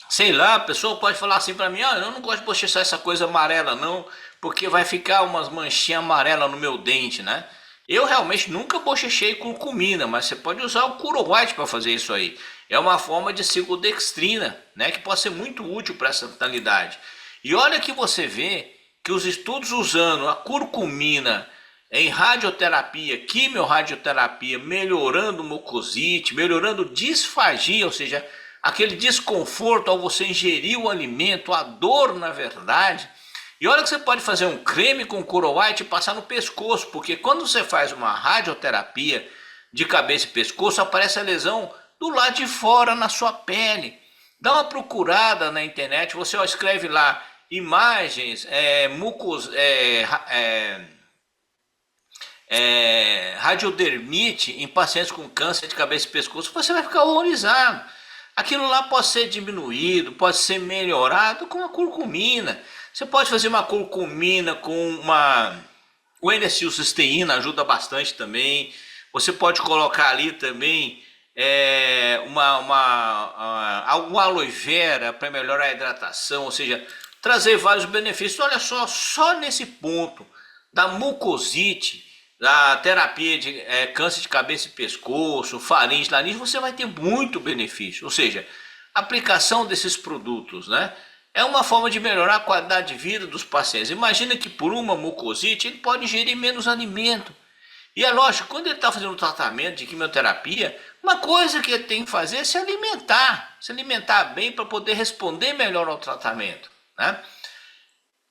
sei lá, a pessoa pode falar assim para mim, eu não gosto de bochechar essa coisa amarela não, porque vai ficar umas manchinhas amarelas no meu dente, né? Eu realmente nunca bochechei curcumina, mas você pode usar o Curo White para fazer isso aí. É uma forma de cigodextrina, né, que pode ser muito útil para essa finalidade. E olha que você vê que os estudos usando a curcumina em radioterapia, quimiorradioterapia, melhorando mucosite, melhorando disfagia, ou seja, aquele desconforto ao você ingerir o alimento, a dor na verdade. E olha que você pode fazer um creme com Curo White e passar no pescoço, porque quando você faz uma radioterapia de cabeça e pescoço, aparece a lesão do lado de fora na sua pele. Dá uma procurada na internet, você escreve lá imagens, radiodermite em pacientes com câncer de cabeça e pescoço, você vai ficar horrorizado. Aquilo lá pode ser diminuído, pode ser melhorado com a curcumina. Você pode fazer uma curcumina com uma... O N-acetilcisteína ajuda bastante também. Você pode colocar ali também alguma aloe vera para melhorar a hidratação, ou seja, trazer vários benefícios. Olha só nesse ponto da mucosite, da terapia de câncer de cabeça e pescoço, faringe, laringe, você vai ter muito benefício. Ou seja, a aplicação desses produtos, né, é uma forma de melhorar a qualidade de vida dos pacientes. Imagina que por uma mucosite ele pode ingerir menos alimento. E é lógico, quando ele está fazendo um tratamento de quimioterapia, uma coisa que ele tem que fazer é se alimentar bem para poder responder melhor ao tratamento, né?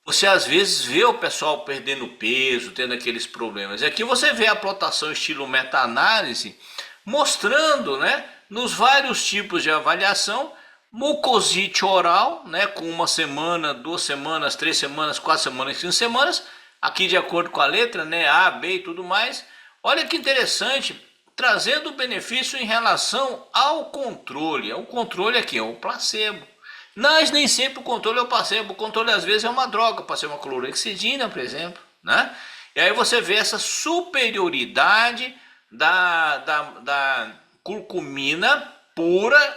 Você às vezes vê o pessoal perdendo peso, tendo aqueles problemas. E aqui você vê a plotação estilo meta-análise, mostrando, né, nos vários tipos de avaliação, mucosite oral, né, com 1 semana, 2 semanas, 3 semanas, 4 semanas, 5 semanas, aqui de acordo com a letra, né, A, B e tudo mais. Olha que interessante, trazendo benefício em relação ao controle. O controle aqui é o placebo. Mas nem sempre o controle é o placebo. O controle às vezes é uma droga, pode ser uma clorexidina, por exemplo, né? E aí você vê essa superioridade da curcumina pura,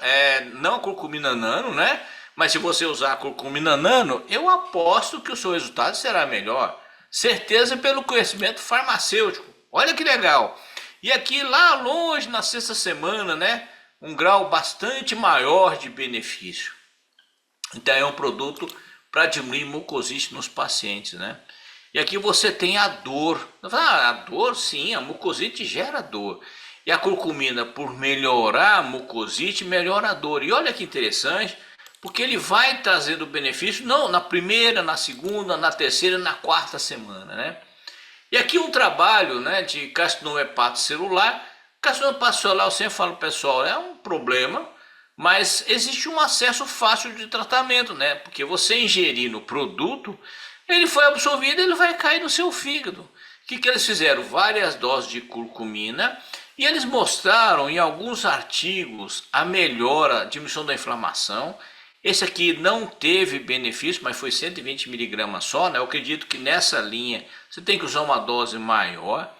não a curcumina nano, né? Mas se você usar a curcumina nano, eu aposto que o seu resultado será melhor. Certeza pelo conhecimento farmacêutico. Olha que legal. E aqui lá longe, na 6ª semana, né? Um grau bastante maior de benefício. Então é um produto para diminuir mucosite nos pacientes, né? E aqui você tem a dor. A dor, sim, a mucosite gera dor. E a curcumina, por melhorar a mucosite, melhora a dor. E olha que interessante, porque ele vai trazendo benefício, não na primeira, na segunda, na terceira, na quarta semana, né? E aqui um trabalho, né, de carcinoma hepatocelular. Carcinoma hepatocelular, eu sempre falo, pessoal, é um problema, mas existe um acesso fácil de tratamento, né? Porque você ingerindo o produto, ele foi absorvido, ele vai cair no seu fígado. O que eles fizeram? Várias doses de curcumina, e eles mostraram em alguns artigos a melhora, a diminuição da inflamação. Esse aqui não teve benefício, mas foi 120 miligramas só, né? Eu acredito que nessa linha você tem que usar uma dose maior,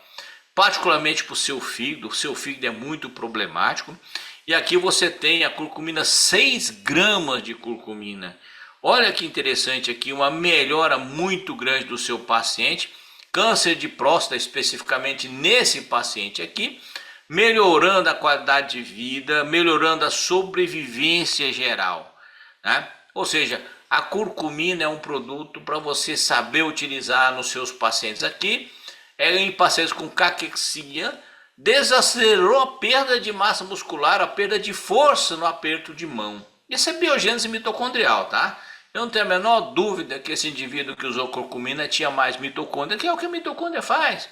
particularmente para o seu fígado é muito problemático. E aqui você tem a curcumina, 6 gramas de curcumina. Olha que interessante aqui, uma melhora muito grande do seu paciente. Câncer de próstata, especificamente nesse paciente aqui, melhorando a qualidade de vida, melhorando a sobrevivência geral, né? Ou seja, a curcumina é um produto para você saber utilizar nos seus pacientes aqui. Em pacientes com caquexia, desacelerou a perda de massa muscular, a perda de força no aperto de mão. Isso é biogênese mitocondrial, tá? Eu não tenho a menor dúvida que esse indivíduo que usou curcumina tinha mais mitocôndria, que é o que a mitocôndria faz.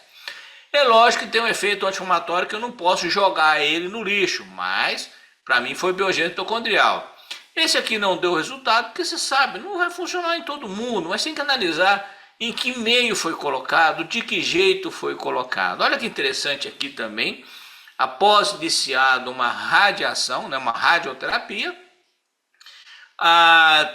É lógico que tem um efeito anti-inflamatório que eu não posso jogar ele no lixo, mas para mim foi biogênese mitocondrial. Esse aqui não deu resultado, porque você sabe, não vai funcionar em todo mundo, mas tem que analisar em que meio foi colocado, de que jeito foi colocado. Olha que interessante aqui também, após iniciado uma radiação, né, uma radioterapia,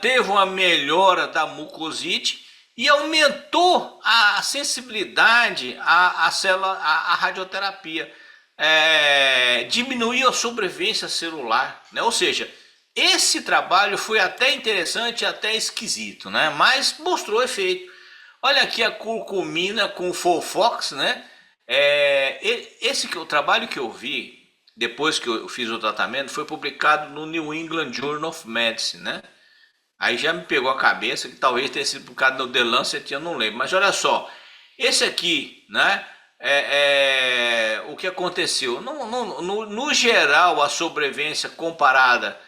teve uma melhora da mucosite e aumentou a sensibilidade à célula, à radioterapia, diminuiu a sobrevivência celular, né? Ou seja, esse trabalho foi até interessante, até esquisito, né? Mas mostrou efeito. Olha aqui a curcumina com Folfox, né? O trabalho que eu vi depois que eu fiz o tratamento foi publicado no New England Journal of Medicine, né? Aí já me pegou a cabeça que talvez tenha sido publicado no The Lancet, eu não lembro. Mas olha só, esse aqui, né? O que aconteceu? No geral, a sobrevivência comparada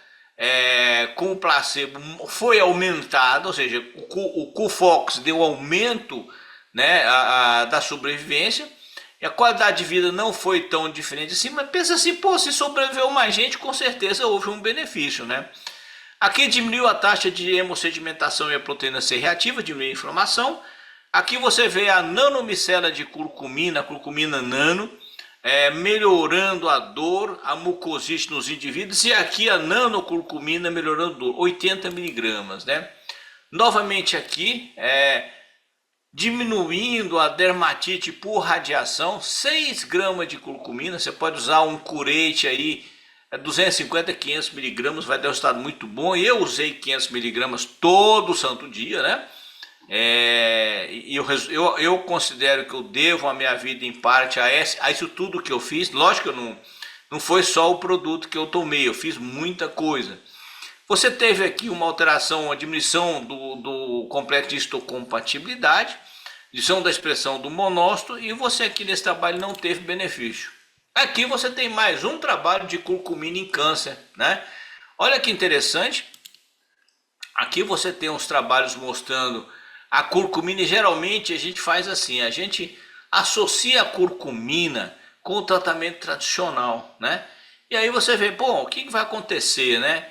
com o placebo foi aumentada, ou seja, o Cufox deu aumento, né, da sobrevivência, e a qualidade de vida não foi tão diferente assim, mas pensa assim, pô, se sobreviveu mais gente, com certeza houve um benefício, né? Aqui diminuiu a taxa de hemossedimentação e a proteína C reativa, diminuiu a inflamação. Aqui você vê a nanomicela de curcumina, a curcumina nano, melhorando a dor, a mucosite nos indivíduos, e aqui a nanocurcumina melhorando a dor, 80 miligramas, né? Novamente aqui, diminuindo a dermatite por radiação, 6 gramas de curcumina, você pode usar um curete aí, 250 a 500 miligramas, vai dar um resultado muito bom. Eu usei 500 miligramas todo santo dia, né? Eu considero que eu devo a minha vida em parte a isso tudo que eu fiz. Lógico que não foi só o produto que eu tomei, eu fiz muita coisa. Você teve aqui uma alteração, uma diminuição do complexo de histocompatibilidade, diminuição da expressão do monócito, e você aqui nesse trabalho não teve benefício. Aqui você tem mais um trabalho de curcumina em câncer, né? Olha que interessante. Aqui você tem uns trabalhos mostrando a curcumina, e geralmente a gente faz assim, a gente associa a curcumina com o tratamento tradicional, né? E aí você vê, bom, o que vai acontecer, né?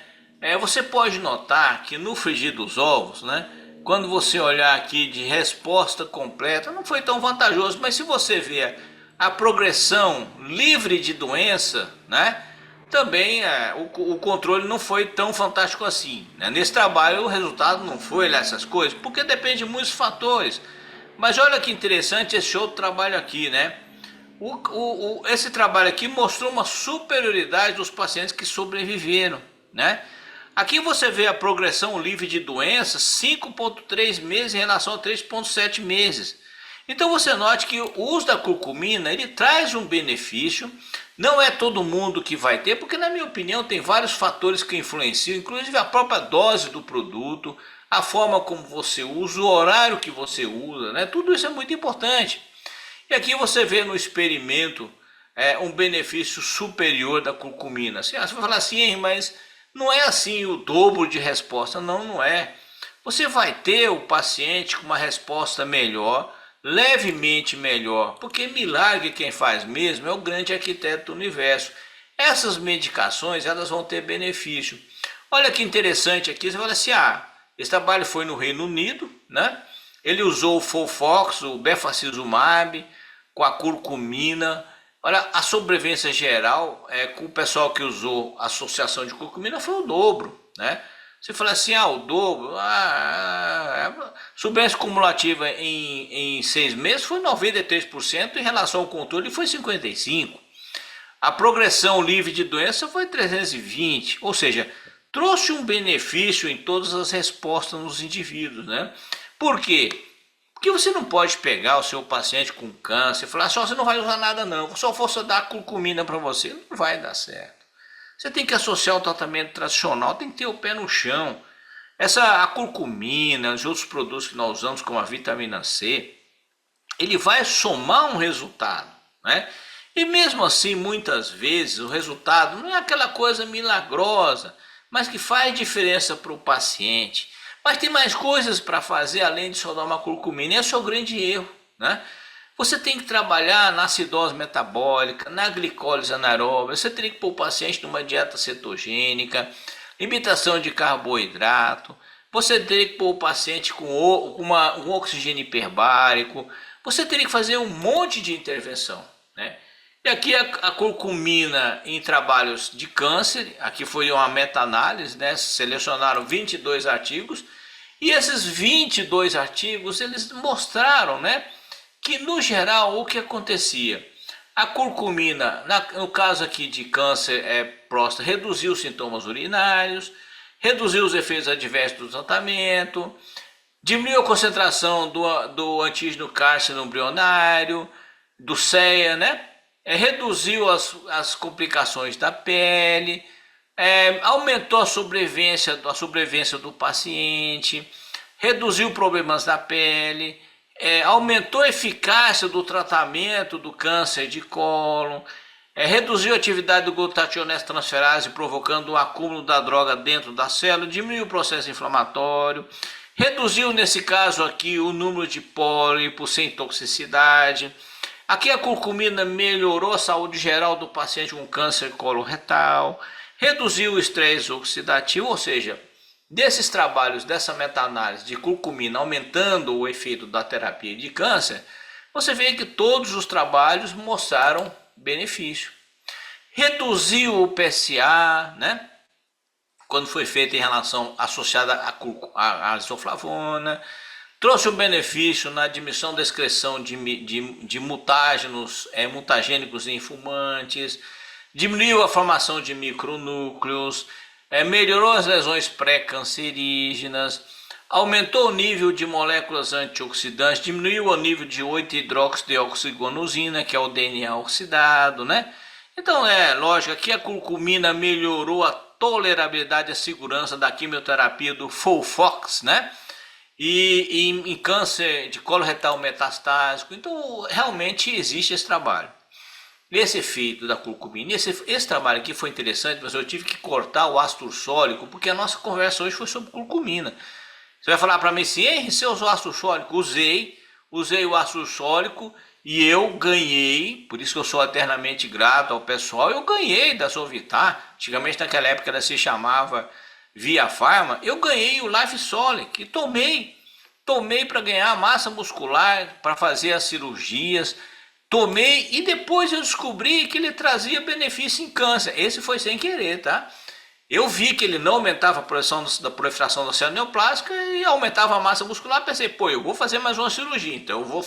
Você pode notar que no frigir dos ovos, né? Quando você olhar aqui de resposta completa, não foi tão vantajoso, mas se você ver a progressão livre de doença, né? Também o controle não foi tão fantástico assim, né? Nesse trabalho o resultado não foi lá essas coisas, porque depende de muitos fatores. Mas olha que interessante esse outro trabalho aqui, né? Esse trabalho aqui mostrou uma superioridade dos pacientes que sobreviveram, né? Aqui você vê a progressão livre de doenças, 5,3 meses em relação a 3,7 meses. Então você note que o uso da curcumina, ele traz um benefício. Não é todo mundo que vai ter, porque na minha opinião tem vários fatores que influenciam, inclusive a própria dose do produto, a forma como você usa, o horário que você usa, né? Tudo isso é muito importante. E aqui você vê no experimento um benefício superior da curcumina. Você vai falar assim, mas não é assim o dobro de resposta. Não, não é. Você vai ter o paciente com uma resposta melhor, levemente melhor, porque milagre quem faz mesmo é o grande arquiteto do universo. Essas medicações, elas vão ter benefício. Olha que interessante aqui, você fala assim, esse trabalho foi no Reino Unido, né? Ele usou o Folfox, o bevacizumab, com a curcumina. Olha, a sobrevivência geral, com o pessoal que usou a associação de curcumina foi o dobro, né? Você fala assim, o dobro, sobrevivência cumulativa em 6 meses foi 93%, em relação ao controle foi 55%. A progressão livre de doença foi 320, ou seja, trouxe um benefício em todas as respostas nos indivíduos, né? Por quê? Porque você não pode pegar o seu paciente com câncer e falar, só você não vai usar nada não, só fosse dar curcumina para você, não vai dar certo. Você tem que associar o tratamento tradicional, tem que ter o pé no chão. A curcumina, os outros produtos que nós usamos, como a vitamina C, ele vai somar um resultado, né? E mesmo assim, muitas vezes, o resultado não é aquela coisa milagrosa, mas que faz diferença para o paciente. Mas tem mais coisas para fazer além de só dar uma curcumina. Esse é o grande erro, né? Você tem que trabalhar na acidose metabólica, na glicólise anaeróbica, você tem que pôr o paciente numa dieta cetogênica, limitação de carboidrato, você tem que pôr o paciente com um oxigênio hiperbárico, você teria que fazer um monte de intervenção, né? E aqui a curcumina em trabalhos de câncer, aqui foi uma meta-análise, né? Selecionaram 22 artigos, e esses 22 artigos, eles mostraram, né, que no geral o que acontecia? A curcumina, no caso aqui de câncer próstata, reduziu os sintomas urinários, reduziu os efeitos adversos do tratamento, diminuiu a concentração do antígeno cárcino embrionário, do CEA, né? Reduziu as complicações da pele, aumentou a sobrevivência do paciente, reduziu problemas da pele, aumentou a eficácia do tratamento do câncer de cólon, reduziu a atividade do glutationestransferase, provocando o acúmulo da droga dentro da célula, diminuiu o processo inflamatório, reduziu nesse caso aqui o número de pólipos sem toxicidade. Aqui a curcumina melhorou a saúde geral do paciente com câncer coloretal, reduziu o estresse oxidativo, ou seja, desses trabalhos, dessa meta-análise de curcumina aumentando o efeito da terapia de câncer, você vê que todos os trabalhos mostraram benefício. Reduziu o PSA, né? Quando foi feito em relação associada à isoflavona, trouxe um benefício na diminuição da excreção de mutágenos, mutagênicos em fumantes, diminuiu a formação de micronúcleos, melhorou as lesões pré-cancerígenas, aumentou o nível de moléculas antioxidantes, diminuiu o nível de 8-hidroxideoxiguanosina, que é o DNA oxidado, né? Então lógico, aqui a curcumina melhorou a tolerabilidade e a segurança da quimioterapia do Folfox, né? E em câncer de colo retal metastásico. Então realmente existe esse trabalho. Esse efeito da curcumina, esse trabalho aqui foi interessante, mas eu tive que cortar o ácido ursólico, porque a nossa conversa hoje foi sobre curcumina. Você vai falar para mim assim, Henry, você usou ácido ursólico? Usei o ácido ursólico e eu ganhei, por isso que eu sou eternamente grato ao pessoal, eu ganhei da Solvitar, antigamente naquela época ela se chamava Via Farma, eu ganhei o Life Solic e tomei para ganhar massa muscular, para fazer as cirurgias, tomei e depois eu descobri que ele trazia benefício em câncer. Esse foi sem querer, tá? Eu vi que ele não aumentava a proliferação da célula neoplásica e aumentava a massa muscular. Pensei, eu vou fazer mais uma cirurgia. Então eu vou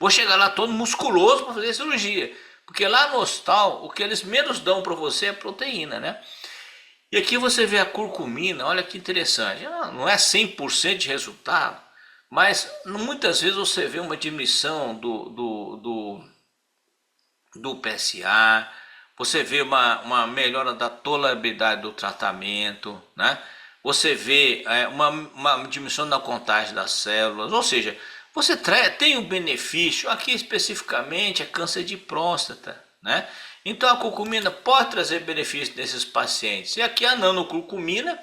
chegar lá todo musculoso para fazer a cirurgia. Porque lá no hospital, o que eles menos dão para você é proteína, né? E aqui você vê a curcumina, olha que interessante. Não é 100% de resultado, mas muitas vezes você vê uma diminuição do PSA, você vê uma melhora da tolerabilidade do tratamento, né? Você vê uma diminuição da contagem das células, ou seja, você tem um benefício, aqui especificamente é câncer de próstata, né? Então a curcumina pode trazer benefício nesses pacientes. E aqui a nanocurcumina,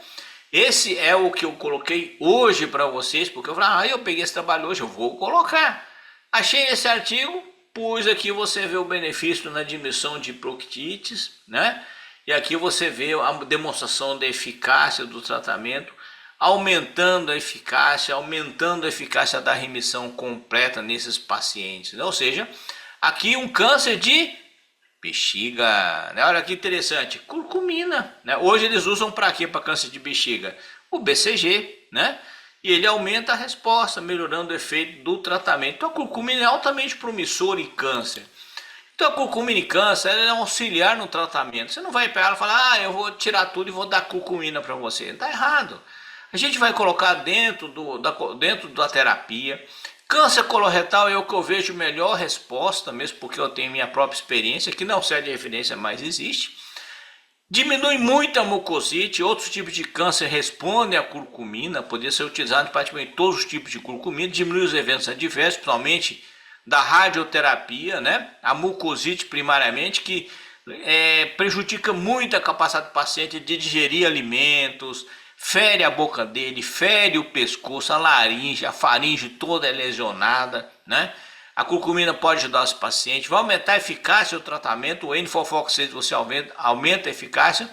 esse é o que eu coloquei hoje para vocês, porque eu falei, eu peguei esse trabalho hoje, eu vou colocar. Achei esse artigo, pus aqui, você vê o benefício na diminuição de proctites, né? E aqui você vê a demonstração da eficácia do tratamento, aumentando a eficácia da remissão completa nesses pacientes, né? Ou seja, aqui um câncer de bexiga, né? Olha que interessante, curcumina, né? Hoje eles usam para quê? Para câncer de bexiga? O BCG, né? E ele aumenta a resposta, melhorando o efeito do tratamento. Então a curcumina é altamente promissora em câncer. Então a curcumina em câncer é um auxiliar no tratamento. Você não vai pegar e falar, eu vou tirar tudo e vou dar curcumina para você. Está errado. A gente vai colocar dentro da terapia. Câncer coloretal é o que eu vejo melhor resposta, mesmo porque eu tenho minha própria experiência, que não serve de referência, mas existe. Diminui muito a mucosite, outros tipos de câncer respondem à curcumina, poderia ser utilizado em praticamente todos os tipos de curcumina, diminui os eventos adversos, principalmente da radioterapia, né? A mucosite primariamente, que prejudica muito a capacidade do paciente de digerir alimentos, fere a boca dele, fere o pescoço, a faringe toda é lesionada, né? A curcumina pode ajudar os pacientes, vai aumentar a eficácia do tratamento, o N-4-FOX6 você aumenta a eficácia.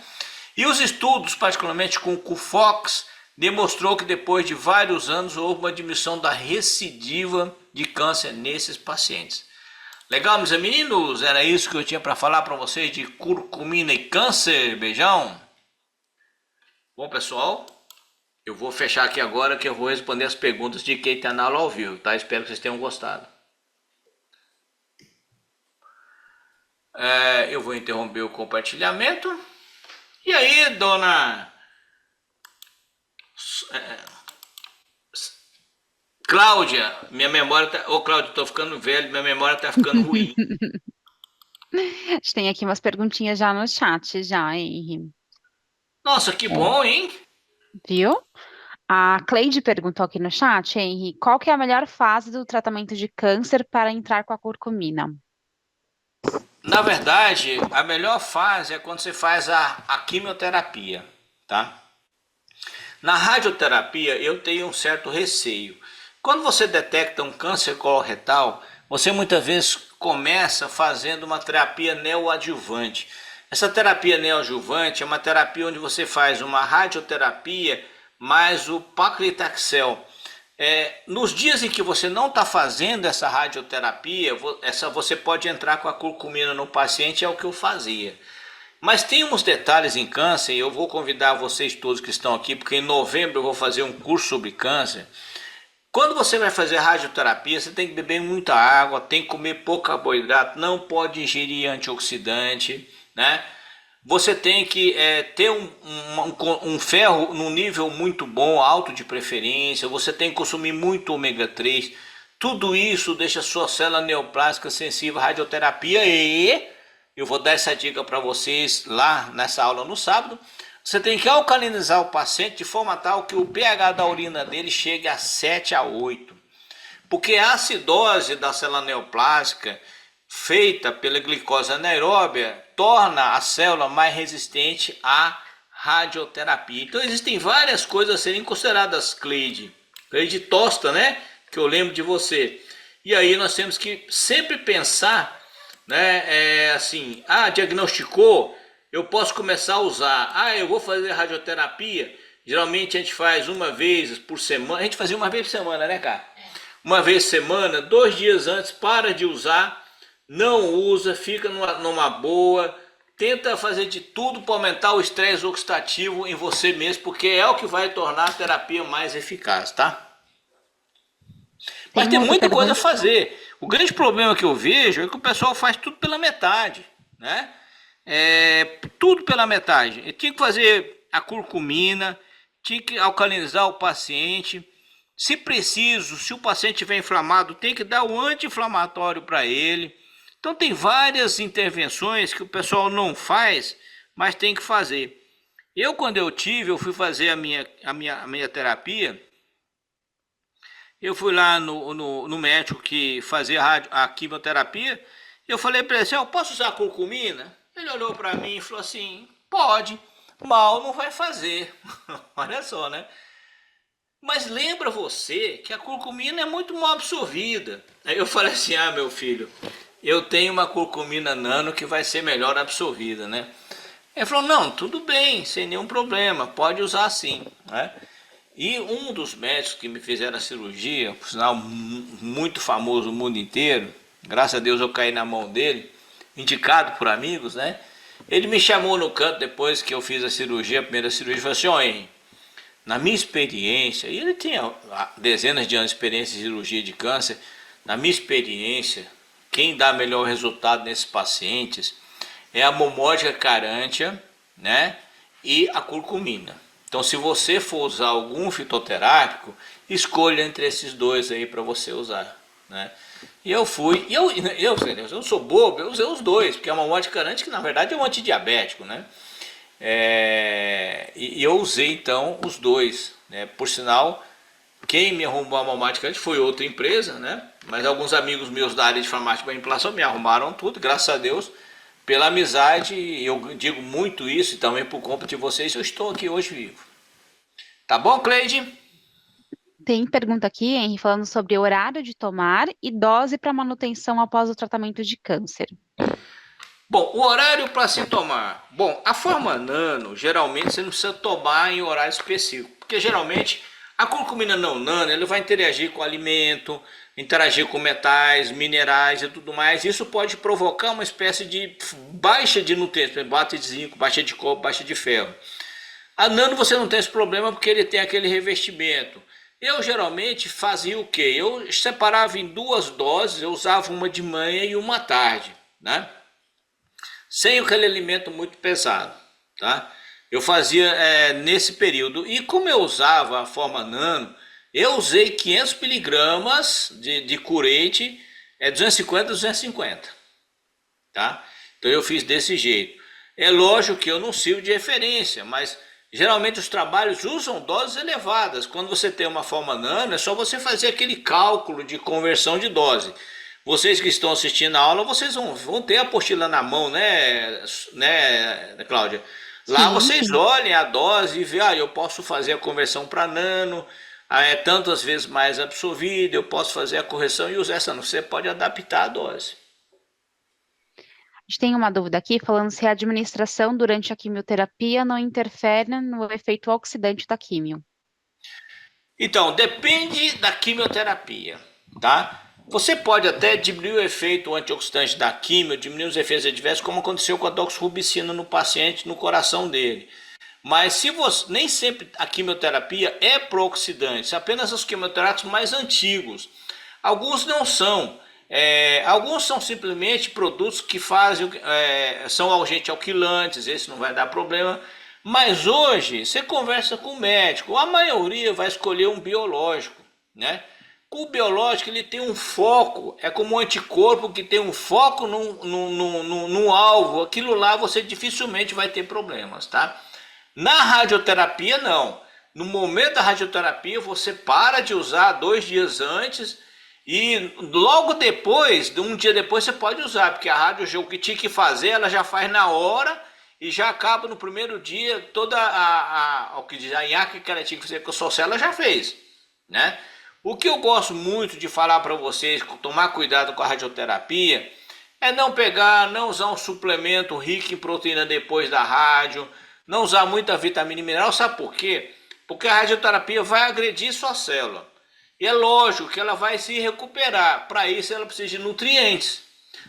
E os estudos, particularmente com o CUFOX, demonstrou que depois de vários anos houve uma diminuição da recidiva de câncer nesses pacientes. Legal, meus meninos? Era isso que eu tinha para falar para vocês de curcumina e câncer. Beijão! Bom, pessoal, eu vou fechar aqui agora que eu vou responder as perguntas de quem está na aula ao vivo, tá? Espero que vocês tenham gostado. Eu vou interromper o compartilhamento. E aí, dona Cláudia, minha memória tá... Ô, Cláudia, tô ficando velho, minha memória tá ficando ruim. A gente tem aqui umas perguntinhas já no chat, já, Henry. Nossa, que bom, hein? Viu? A Cleide perguntou aqui no chat, Henry, qual que é a melhor fase do tratamento de câncer para entrar com a curcumina? Na verdade, a melhor fase é quando você faz a quimioterapia, tá? Na radioterapia, eu tenho um certo receio. Quando você detecta um câncer coloretal, você muitas vezes começa fazendo uma terapia neoadjuvante. Essa terapia neoadjuvante é uma terapia onde você faz uma radioterapia mais o paclitaxel. Nos dias em que você não está fazendo essa radioterapia, você pode entrar com a curcumina no paciente, é o que eu fazia. Mas tem uns detalhes em câncer, e eu vou convidar vocês todos que estão aqui, porque em novembro eu vou fazer um curso sobre câncer. Quando você vai fazer radioterapia, você tem que beber muita água, tem que comer pouco carboidrato, não pode ingerir antioxidante, né? Você tem que ter um ferro num nível muito bom, alto de preferência, você tem que consumir muito ômega 3. Tudo isso deixa a sua célula neoplástica sensível à radioterapia e eu vou dar essa dica para vocês lá nessa aula no sábado. Você tem que alcalinizar o paciente de forma tal que o pH da urina dele chegue a 7 a 8. Porque a acidose da célula neoplástica feita pela glicose anaeróbia torna a célula mais resistente à radioterapia. Então existem várias coisas a serem consideradas, Cleide. Cleide Tosta, né? Que eu lembro de você. E aí nós temos que sempre pensar, né? Assim, diagnosticou, eu posso começar a usar. Eu vou fazer radioterapia. Geralmente a gente faz uma vez por semana. A gente fazia uma vez por semana, né, cara? Uma vez por semana, 2 dias antes, para de usar. Não usa, fica numa boa. Tenta fazer de tudo para aumentar o estresse oxidativo em você mesmo, porque é o que vai tornar a terapia mais eficaz, tá? Mas tem muita coisa a fazer. O grande problema que eu vejo é que o pessoal faz tudo pela metade, né? Tudo pela metade. Eu tinha que fazer a curcumina, tinha que alcalinizar o paciente. Se preciso, se o paciente estiver inflamado, tem que dar o anti-inflamatório para ele. Então tem várias intervenções que o pessoal não faz, mas tem que fazer. Quando eu fui fazer a minha terapia. Eu fui lá no médico que fazia a quimioterapia. Eu falei para ele assim, eu posso usar curcumina? Ele olhou para mim e falou assim, pode, mal não vai fazer. Olha só, né? Mas lembra você que a curcumina é muito mal absorvida. Aí eu falei assim, meu filho, eu tenho uma curcumina nano que vai ser melhor absorvida, né? Ele falou, não, tudo bem, sem nenhum problema, pode usar sim, né? E um dos médicos que me fizeram a cirurgia, por sinal muito famoso no mundo inteiro, graças a Deus eu caí na mão dele, indicado por amigos, né? Ele me chamou no canto depois que eu fiz a cirurgia, a primeira cirurgia, e falou assim, ó, Henry, na minha experiência, e ele tinha dezenas de anos de experiência em cirurgia de câncer, na minha experiência, quem dá melhor resultado nesses pacientes é a momódica carântia, né? E a curcumina. Então, se você for usar algum fitoterápico, escolha entre esses dois aí para você usar, né? E eu fui, eu sou bobo, eu usei os dois, porque é uma momódica carante que na verdade é um antidiabético, né? E eu usei então os dois, né? Por sinal, quem me arrumou a mamática antes foi outra empresa, né? Mas alguns amigos meus da área de farmácia e manipulação me arrumaram tudo, graças a Deus, pela amizade. Eu digo muito isso e também por conta de vocês, eu estou aqui hoje vivo. Tá bom, Cleide? Tem pergunta aqui, Henry, falando sobre horário de tomar e dose para manutenção após o tratamento de câncer. Bom, o horário para se tomar. Bom, a forma nano, geralmente você não precisa tomar em horário específico, porque geralmente a curcumina não nano, ele vai interagir com o alimento, interagir com metais, minerais e tudo mais. Isso pode provocar uma espécie de baixa de nutrientes, baixa de zinco, baixa de cobre, baixa de ferro. A nano você não tem esse problema porque ele tem aquele revestimento. Eu geralmente fazia o quê? Eu separava em duas doses, eu usava uma de manhã e uma à tarde, né? Sem aquele alimento muito pesado, tá? Eu fazia nesse período. E como eu usava a forma nano, eu usei 500 miligramas de curete, 250, 250, tá? Então eu fiz desse jeito. É lógico que eu não sirvo de referência, mas geralmente os trabalhos usam doses elevadas. Quando você tem uma forma nano, é só você fazer aquele cálculo de conversão de dose. Vocês que estão assistindo a aula, vocês vão ter a apostila na mão, né, Cláudia? Lá Sim, vocês sim. olhem a dose e veem, eu posso fazer a conversão para nano, é tantas vezes mais absorvido, eu posso fazer a correção e usar essa. Você pode adaptar a dose. A gente tem uma dúvida aqui falando se a administração durante a quimioterapia não interfere no efeito oxidante da quimio. Então, depende da quimioterapia, tá? Você pode até diminuir o efeito antioxidante da quimio, diminuir os efeitos adversos, como aconteceu com a doxorubicina no paciente, no coração dele. Mas se você, nem sempre a quimioterapia é pró-oxidante, apenas os quimioterápicos mais antigos. Alguns não são. Alguns são simplesmente produtos que fazem, são agentes alquilantes, esse não vai dar problema. Mas hoje você conversa com o médico, a maioria vai escolher um biológico, né? O biológico ele tem um foco, é como um anticorpo que tem um foco num alvo, aquilo lá você dificilmente vai ter problemas, tá? Na radioterapia não, no momento da radioterapia você para de usar 2 dias antes e logo depois, um dia depois você pode usar, porque a rádio o que tinha que fazer ela já faz na hora e já acaba no primeiro dia toda o que diz a IAC que ela tinha que fazer com a sua célula já fez, né? O que eu gosto muito de falar para vocês, tomar cuidado com a radioterapia, é não pegar, não usar um suplemento rico em proteína depois da rádio, não usar muita vitamina e mineral, sabe por quê? Porque a radioterapia vai agredir sua célula. E é lógico que ela vai se recuperar, para isso ela precisa de nutrientes.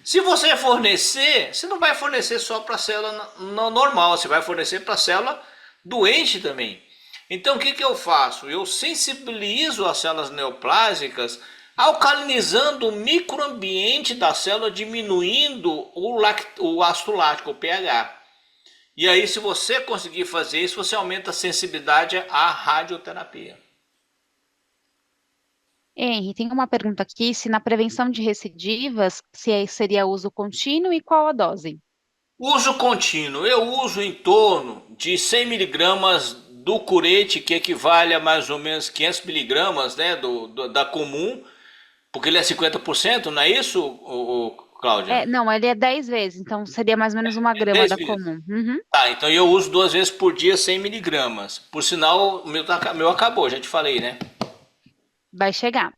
Se você fornecer, você não vai fornecer só para a célula normal, você vai fornecer para a célula doente também. Então o que eu faço? Eu sensibilizo as células neoplásicas, alcalinizando o microambiente da célula, diminuindo o ácido lático, o pH. E aí, se você conseguir fazer isso, você aumenta a sensibilidade à radioterapia. Henry, tem uma pergunta aqui se na prevenção de recidivas, seria uso contínuo e qual a dose? Uso contínuo. Eu uso em torno de 100 miligramas do curete, que equivale a mais ou menos 500 miligramas, né, da comum, porque ele é 50%, não é isso, Cláudia? Não, ele é 10 vezes, então seria mais ou menos uma É grama 10 da vezes. comum. Uhum, Tá, então eu uso 2 vezes por dia 100 miligramas. Por sinal, meu acabou, já te falei, né? vai chegar.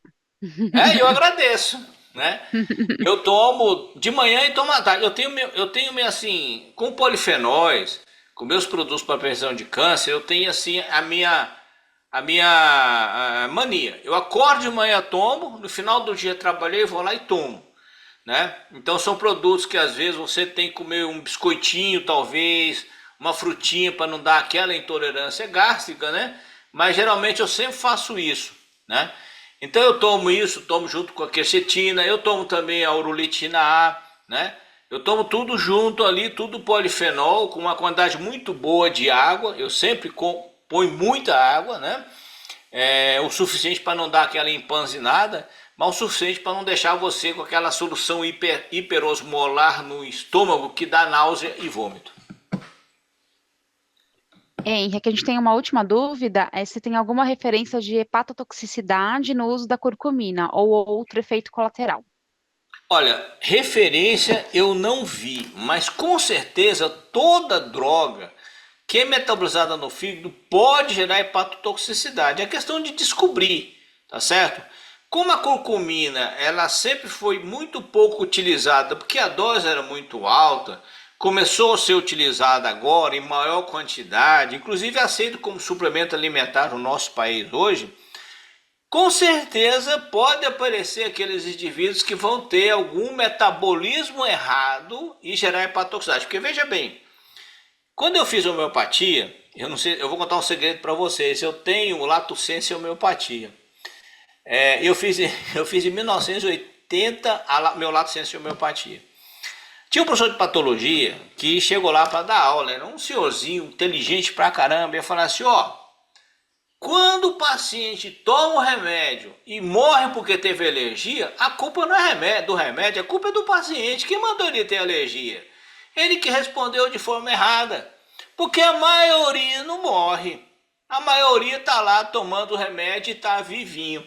Eu agradeço, né? Eu tomo de manhã e tomo à tarde. Eu tenho meio assim, com polifenóis, com meus produtos para prevenção de câncer, eu tenho assim a minha mania. Eu acordo de manhã, tomo, no final do dia trabalhei, vou lá e tomo, né? Então são produtos que às vezes você tem que comer um biscoitinho, talvez, uma frutinha para não dar aquela intolerância gástrica, né? Mas geralmente eu sempre faço isso, né? Então eu tomo isso, tomo junto com a quercetina, eu tomo também a uroletina A, né? Eu tomo tudo junto ali, tudo polifenol, com uma quantidade muito boa de água. Eu sempre ponho muita água, né? O suficiente para não dar aquela empanzinada, mas o suficiente para não deixar você com aquela solução hiperosmolar no estômago que dá náusea e vômito. Henrique, a gente tem uma última dúvida, se tem alguma referência de hepatotoxicidade no uso da curcumina ou outro efeito colateral. Olha, referência eu não vi, mas com certeza toda droga que é metabolizada no fígado pode gerar hepatotoxicidade. É questão de descobrir, tá certo? Como a curcumina, ela sempre foi muito pouco utilizada, porque a dose era muito alta, começou a ser utilizada agora em maior quantidade, inclusive aceito como suplemento alimentar no nosso país hoje. Com certeza pode aparecer aqueles indivíduos que vão ter algum metabolismo errado e gerar hepatotoxicidade. Porque veja bem, quando eu fiz homeopatia, eu não sei, eu vou contar um segredo para vocês. Eu tenho lato sensu e homeopatia. Eu fiz, eu fiz em 1980 meu lato sensu e homeopatia. Tinha um professor de patologia que chegou lá para dar aula, era um senhorzinho inteligente pra caramba, e ia falar assim, ó, quando o paciente toma o remédio e morre porque teve alergia, a culpa não é do remédio, a culpa é do paciente que mandou ele ter alergia. Ele que respondeu de forma errada. Porque a maioria não morre. A maioria está lá tomando o remédio e está vivinho.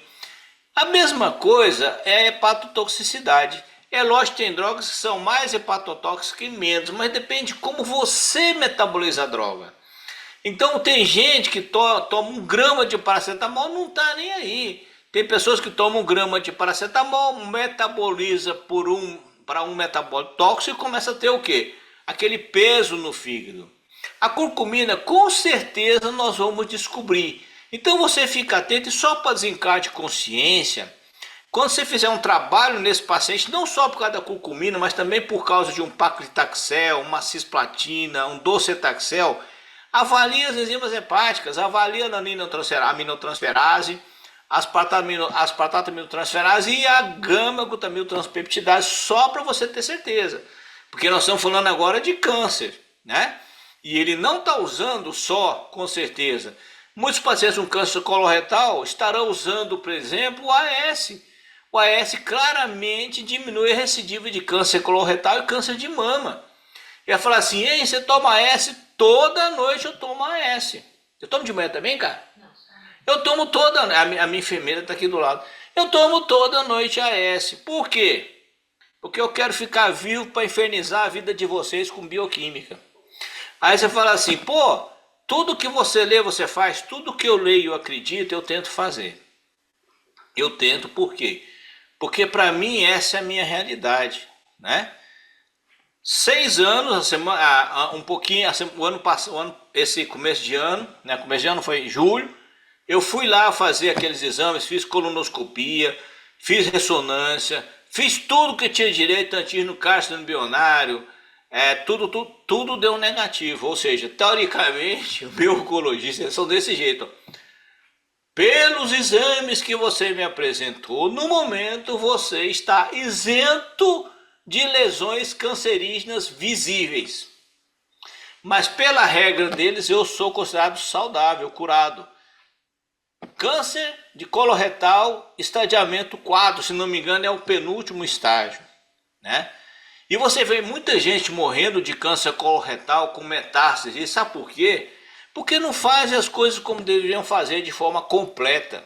A mesma coisa é a hepatotoxicidade. É lógico que tem drogas que são mais hepatotóxicas que menos, mas depende de como você metaboliza a droga. Então tem gente que toma 1 grama de paracetamol, não está nem aí. Tem pessoas que tomam 1 grama de paracetamol, metaboliza para um metabólico tóxico e começa a ter o quê? Aquele peso no fígado. A curcumina, com certeza nós vamos descobrir. Então você fica atento e só para desencargo de consciência, quando você fizer um trabalho nesse paciente, não só por causa da curcumina, mas também por causa de um paclitaxel, uma cisplatina, um docetaxel, avalie as enzimas hepáticas, avalie a aminotransferase, aspartataminotransferase e a gama-glutamiltranspeptidase, só para você ter certeza. Porque nós estamos falando agora de câncer, né? E ele não está usando só, com certeza. Muitos pacientes com câncer coloretal estarão usando, por exemplo, o AS. O AS claramente diminui a recidiva de câncer coloretal e câncer de mama. Ele ia falar assim, ei, você toma AS? Toda noite eu tomo AS. Eu tomo de manhã também, cara? Eu tomo toda, a minha enfermeira está aqui do lado. Eu tomo toda noite AS. Por quê? Porque eu quero ficar vivo para infernizar a vida de vocês com bioquímica. Aí você fala assim, pô, tudo que você lê, você faz, tudo que eu leio, eu acredito, eu tento fazer. Eu tento, por quê? Porque para mim essa é a minha realidade, né? 6 anos, um pouquinho, o ano passado, esse começo de ano, né? Começo de ano foi em julho. Eu fui lá fazer aqueles exames, fiz colonoscopia, fiz ressonância, fiz tudo que tinha direito, antígeno cárcino embrionário, tudo deu negativo. Ou seja, teoricamente, o meu oncologista, eles são desse jeito. Ó. Pelos exames que você me apresentou, no momento você está isento de lesões cancerígenas visíveis. Mas pela regra deles, eu sou considerado saudável, curado. Câncer de coloretal, estadiamento 4, se não me engano, é o penúltimo estágio, né? E você vê muita gente morrendo de câncer coloretal com metástase. E sabe por quê? Porque não faz as coisas como deveriam fazer de forma completa.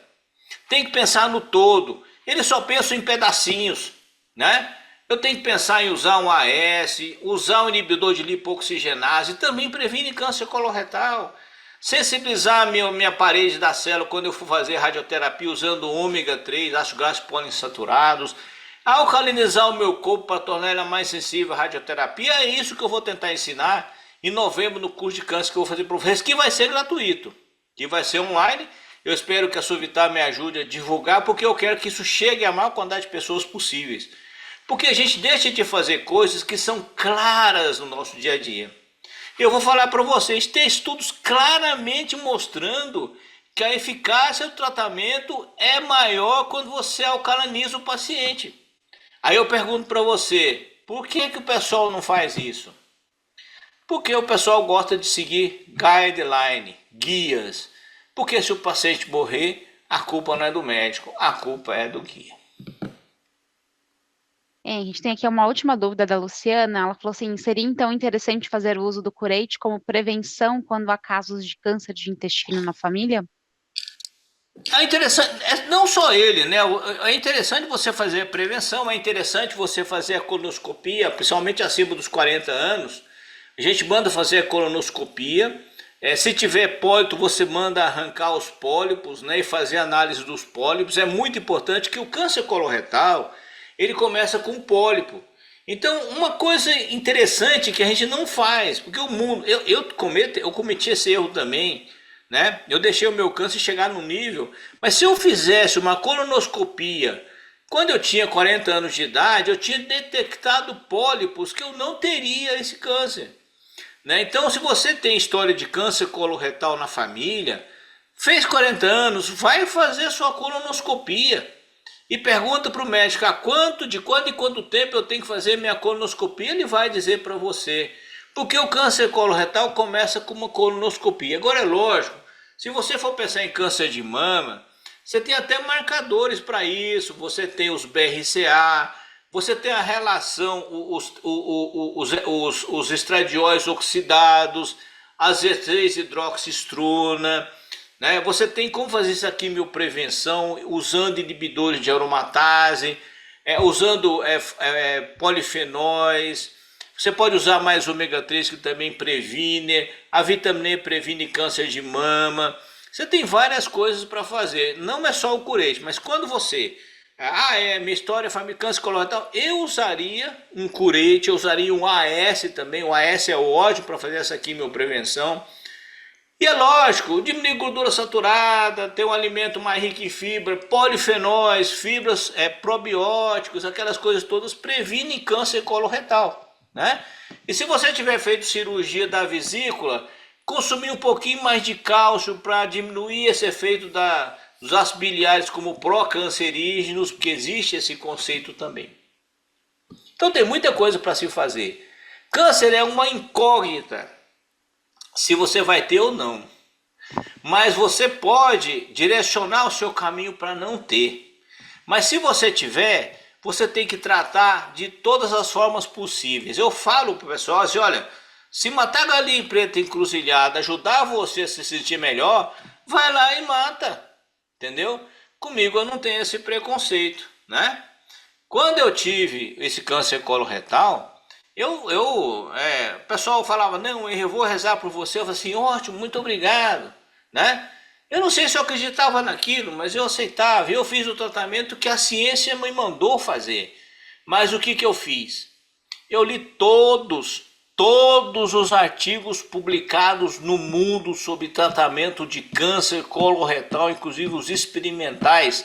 Tem que pensar no todo. Eles só pensam em pedacinhos, né? Eu tenho que pensar em usar um AS, usar um inibidor de lipoxigenase, também previne câncer coloretal. Sensibilizar minha parede da célula quando eu for fazer radioterapia usando ômega 3, ácidos graxos poliinsaturados. Alcalinizar o meu corpo para tornar ela mais sensível à radioterapia. É isso que eu vou tentar ensinar em novembro no curso de câncer que eu vou fazer para vocês, que vai ser gratuito, que vai ser online. Eu espero que a Sovitar me ajude a divulgar, porque eu quero que isso chegue a maior quantidade de pessoas possíveis. Porque a gente deixa de fazer coisas que são claras no nosso dia a dia. Eu vou falar para vocês, tem estudos claramente mostrando que a eficácia do tratamento é maior quando você alcaliniza o paciente. Aí eu pergunto para você, por que o pessoal não faz isso? Porque o pessoal gosta de seguir guideline, guias. Porque se o paciente morrer, a culpa não é do médico, a culpa é do guia. A gente tem aqui uma última dúvida da Luciana. Ela falou assim: seria então interessante fazer o uso do curete como prevenção quando há casos de câncer de intestino na família? É interessante, não só ele, né? É interessante você fazer a prevenção, é interessante você fazer a colonoscopia, principalmente acima dos 40 anos. A gente manda fazer a colonoscopia. Se tiver pólipo, você manda arrancar os pólipos, né? E fazer análise dos pólipos. É muito importante que o câncer coloretal, ele começa com pólipo. Então, uma coisa interessante que a gente não faz, porque o mundo, eu cometi esse erro também, né? Eu deixei o meu câncer chegar no nível, mas se eu fizesse uma colonoscopia quando eu tinha 40 anos de idade, eu tinha detectado pólipos que eu não teria esse câncer, né? Então, se você tem história de câncer coloretal na família, fez 40 anos, vai fazer sua colonoscopia e pergunta para o médico de quando em quanto tempo eu tenho que fazer minha colonoscopia. Ele vai dizer para você, porque o câncer coloretal começa com uma colonoscopia. Agora é lógico, se você for pensar em câncer de mama, você tem até marcadores para isso. Você tem os BRCA, você tem a relação, os estradióis oxidados, a Z3-hidroxistrona, né? Você tem como fazer essa quimioprevenção usando inibidores de aromatase, usando polifenóis. Você pode usar mais ômega 3 que também previne, a vitamina E previne câncer de mama. Você tem várias coisas para fazer, não é só o curete, mas quando você... minha história é família câncer coloretal, eu usaria um curete, eu usaria um AS também, o AS é ótimo para fazer essa quimioprevenção. E é lógico, diminuir gordura saturada, ter um alimento mais rico em fibra, polifenóis, fibras probióticos, aquelas coisas todas previnem câncer coloretal, né? E se você tiver feito cirurgia da vesícula, consumir um pouquinho mais de cálcio para diminuir esse efeito dos ácidos biliares como pró-cancerígenos, porque existe esse conceito também. Então tem muita coisa para se fazer. Câncer é uma incógnita, se você vai ter ou não, mas você pode direcionar o seu caminho para não ter. Mas se você tiver, você tem que tratar de todas as formas possíveis. Eu falo para o pessoal assim, olha, se matar galinha preta encruzilhada ajudar você a se sentir melhor, vai lá e mata, entendeu? Comigo eu não tenho esse preconceito, né? Quando eu tive esse câncer coloretal, o pessoal falava, não, eu vou rezar por você. Eu falei assim, ótimo, muito obrigado, né? Eu não sei se eu acreditava naquilo, mas eu aceitava. Eu fiz o tratamento que a ciência me mandou fazer. Mas o que eu fiz? Eu li todos os artigos publicados no mundo sobre tratamento de câncer coloretal, inclusive os experimentais,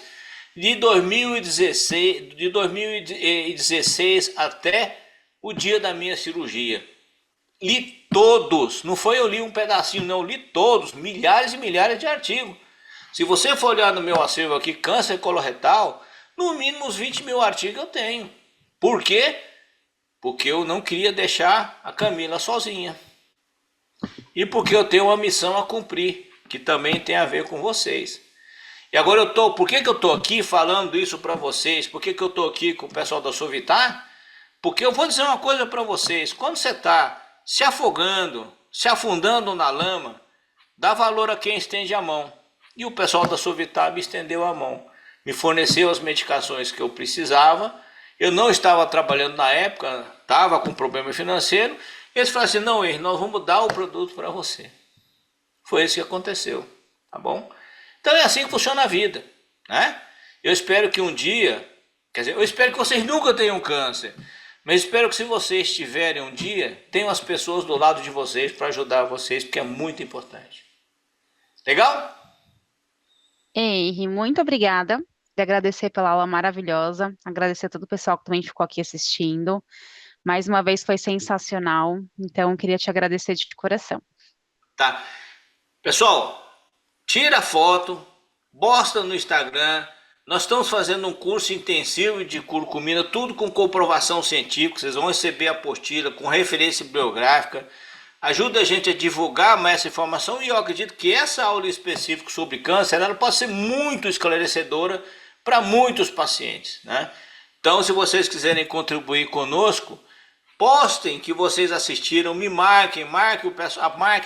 de 2016 até o dia da minha cirurgia. Li todos, não foi eu li um pedacinho, não, eu li todos, milhares e milhares de artigos. Se você for olhar no meu acervo aqui, câncer coloretal, no mínimo uns 20 mil artigos eu tenho. Por quê? Porque eu não queria deixar a Camila sozinha. E porque eu tenho uma missão a cumprir, que também tem a ver com vocês. E agora por que eu estou aqui falando isso para vocês? Por que eu estou aqui com o pessoal da Sovitar? Porque eu vou dizer uma coisa para vocês, quando você está se afogando, se afundando na lama, dá valor a quem estende a mão. E o pessoal da Sovitar me estendeu a mão, me forneceu as medicações que eu precisava Eu não estava trabalhando na época, estava com problema financeiro. Eles falaram assim: não, Henrique, nós vamos dar o produto para você. Foi isso que aconteceu, tá bom? Então é assim que funciona a vida, né? Eu espero que um dia, quer dizer, eu espero que vocês nunca tenham câncer, mas espero que se vocês tiverem um dia, tenham as pessoas do lado de vocês para ajudar vocês, porque é muito importante. Legal? Henry, muito obrigada. De agradecer pela aula maravilhosa, agradecer a todo o pessoal que também ficou aqui assistindo. Mais uma vez foi sensacional, então eu queria te agradecer de coração. Tá. Pessoal, tira a foto, posta no Instagram. Nós estamos fazendo um curso intensivo de curcumina, tudo com comprovação científica. Vocês vão receber a apostila com referência bibliográfica. Ajuda a gente a divulgar mais essa informação e eu acredito que essa aula específica sobre câncer ela pode ser muito esclarecedora para muitos pacientes, né? Então, se vocês quiserem contribuir conosco, postem que vocês assistiram, me marquem, marque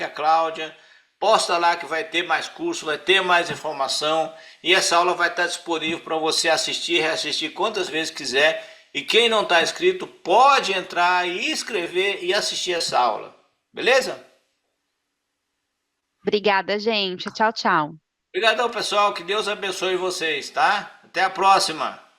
a Cláudia, posta lá que vai ter mais curso, vai ter mais informação e essa aula vai estar disponível para você assistir e reassistir quantas vezes quiser. E quem não está inscrito pode entrar e escrever e assistir essa aula. Beleza? Obrigada, gente. Tchau, tchau. Obrigadão, pessoal. Que Deus abençoe vocês, tá? Até a próxima.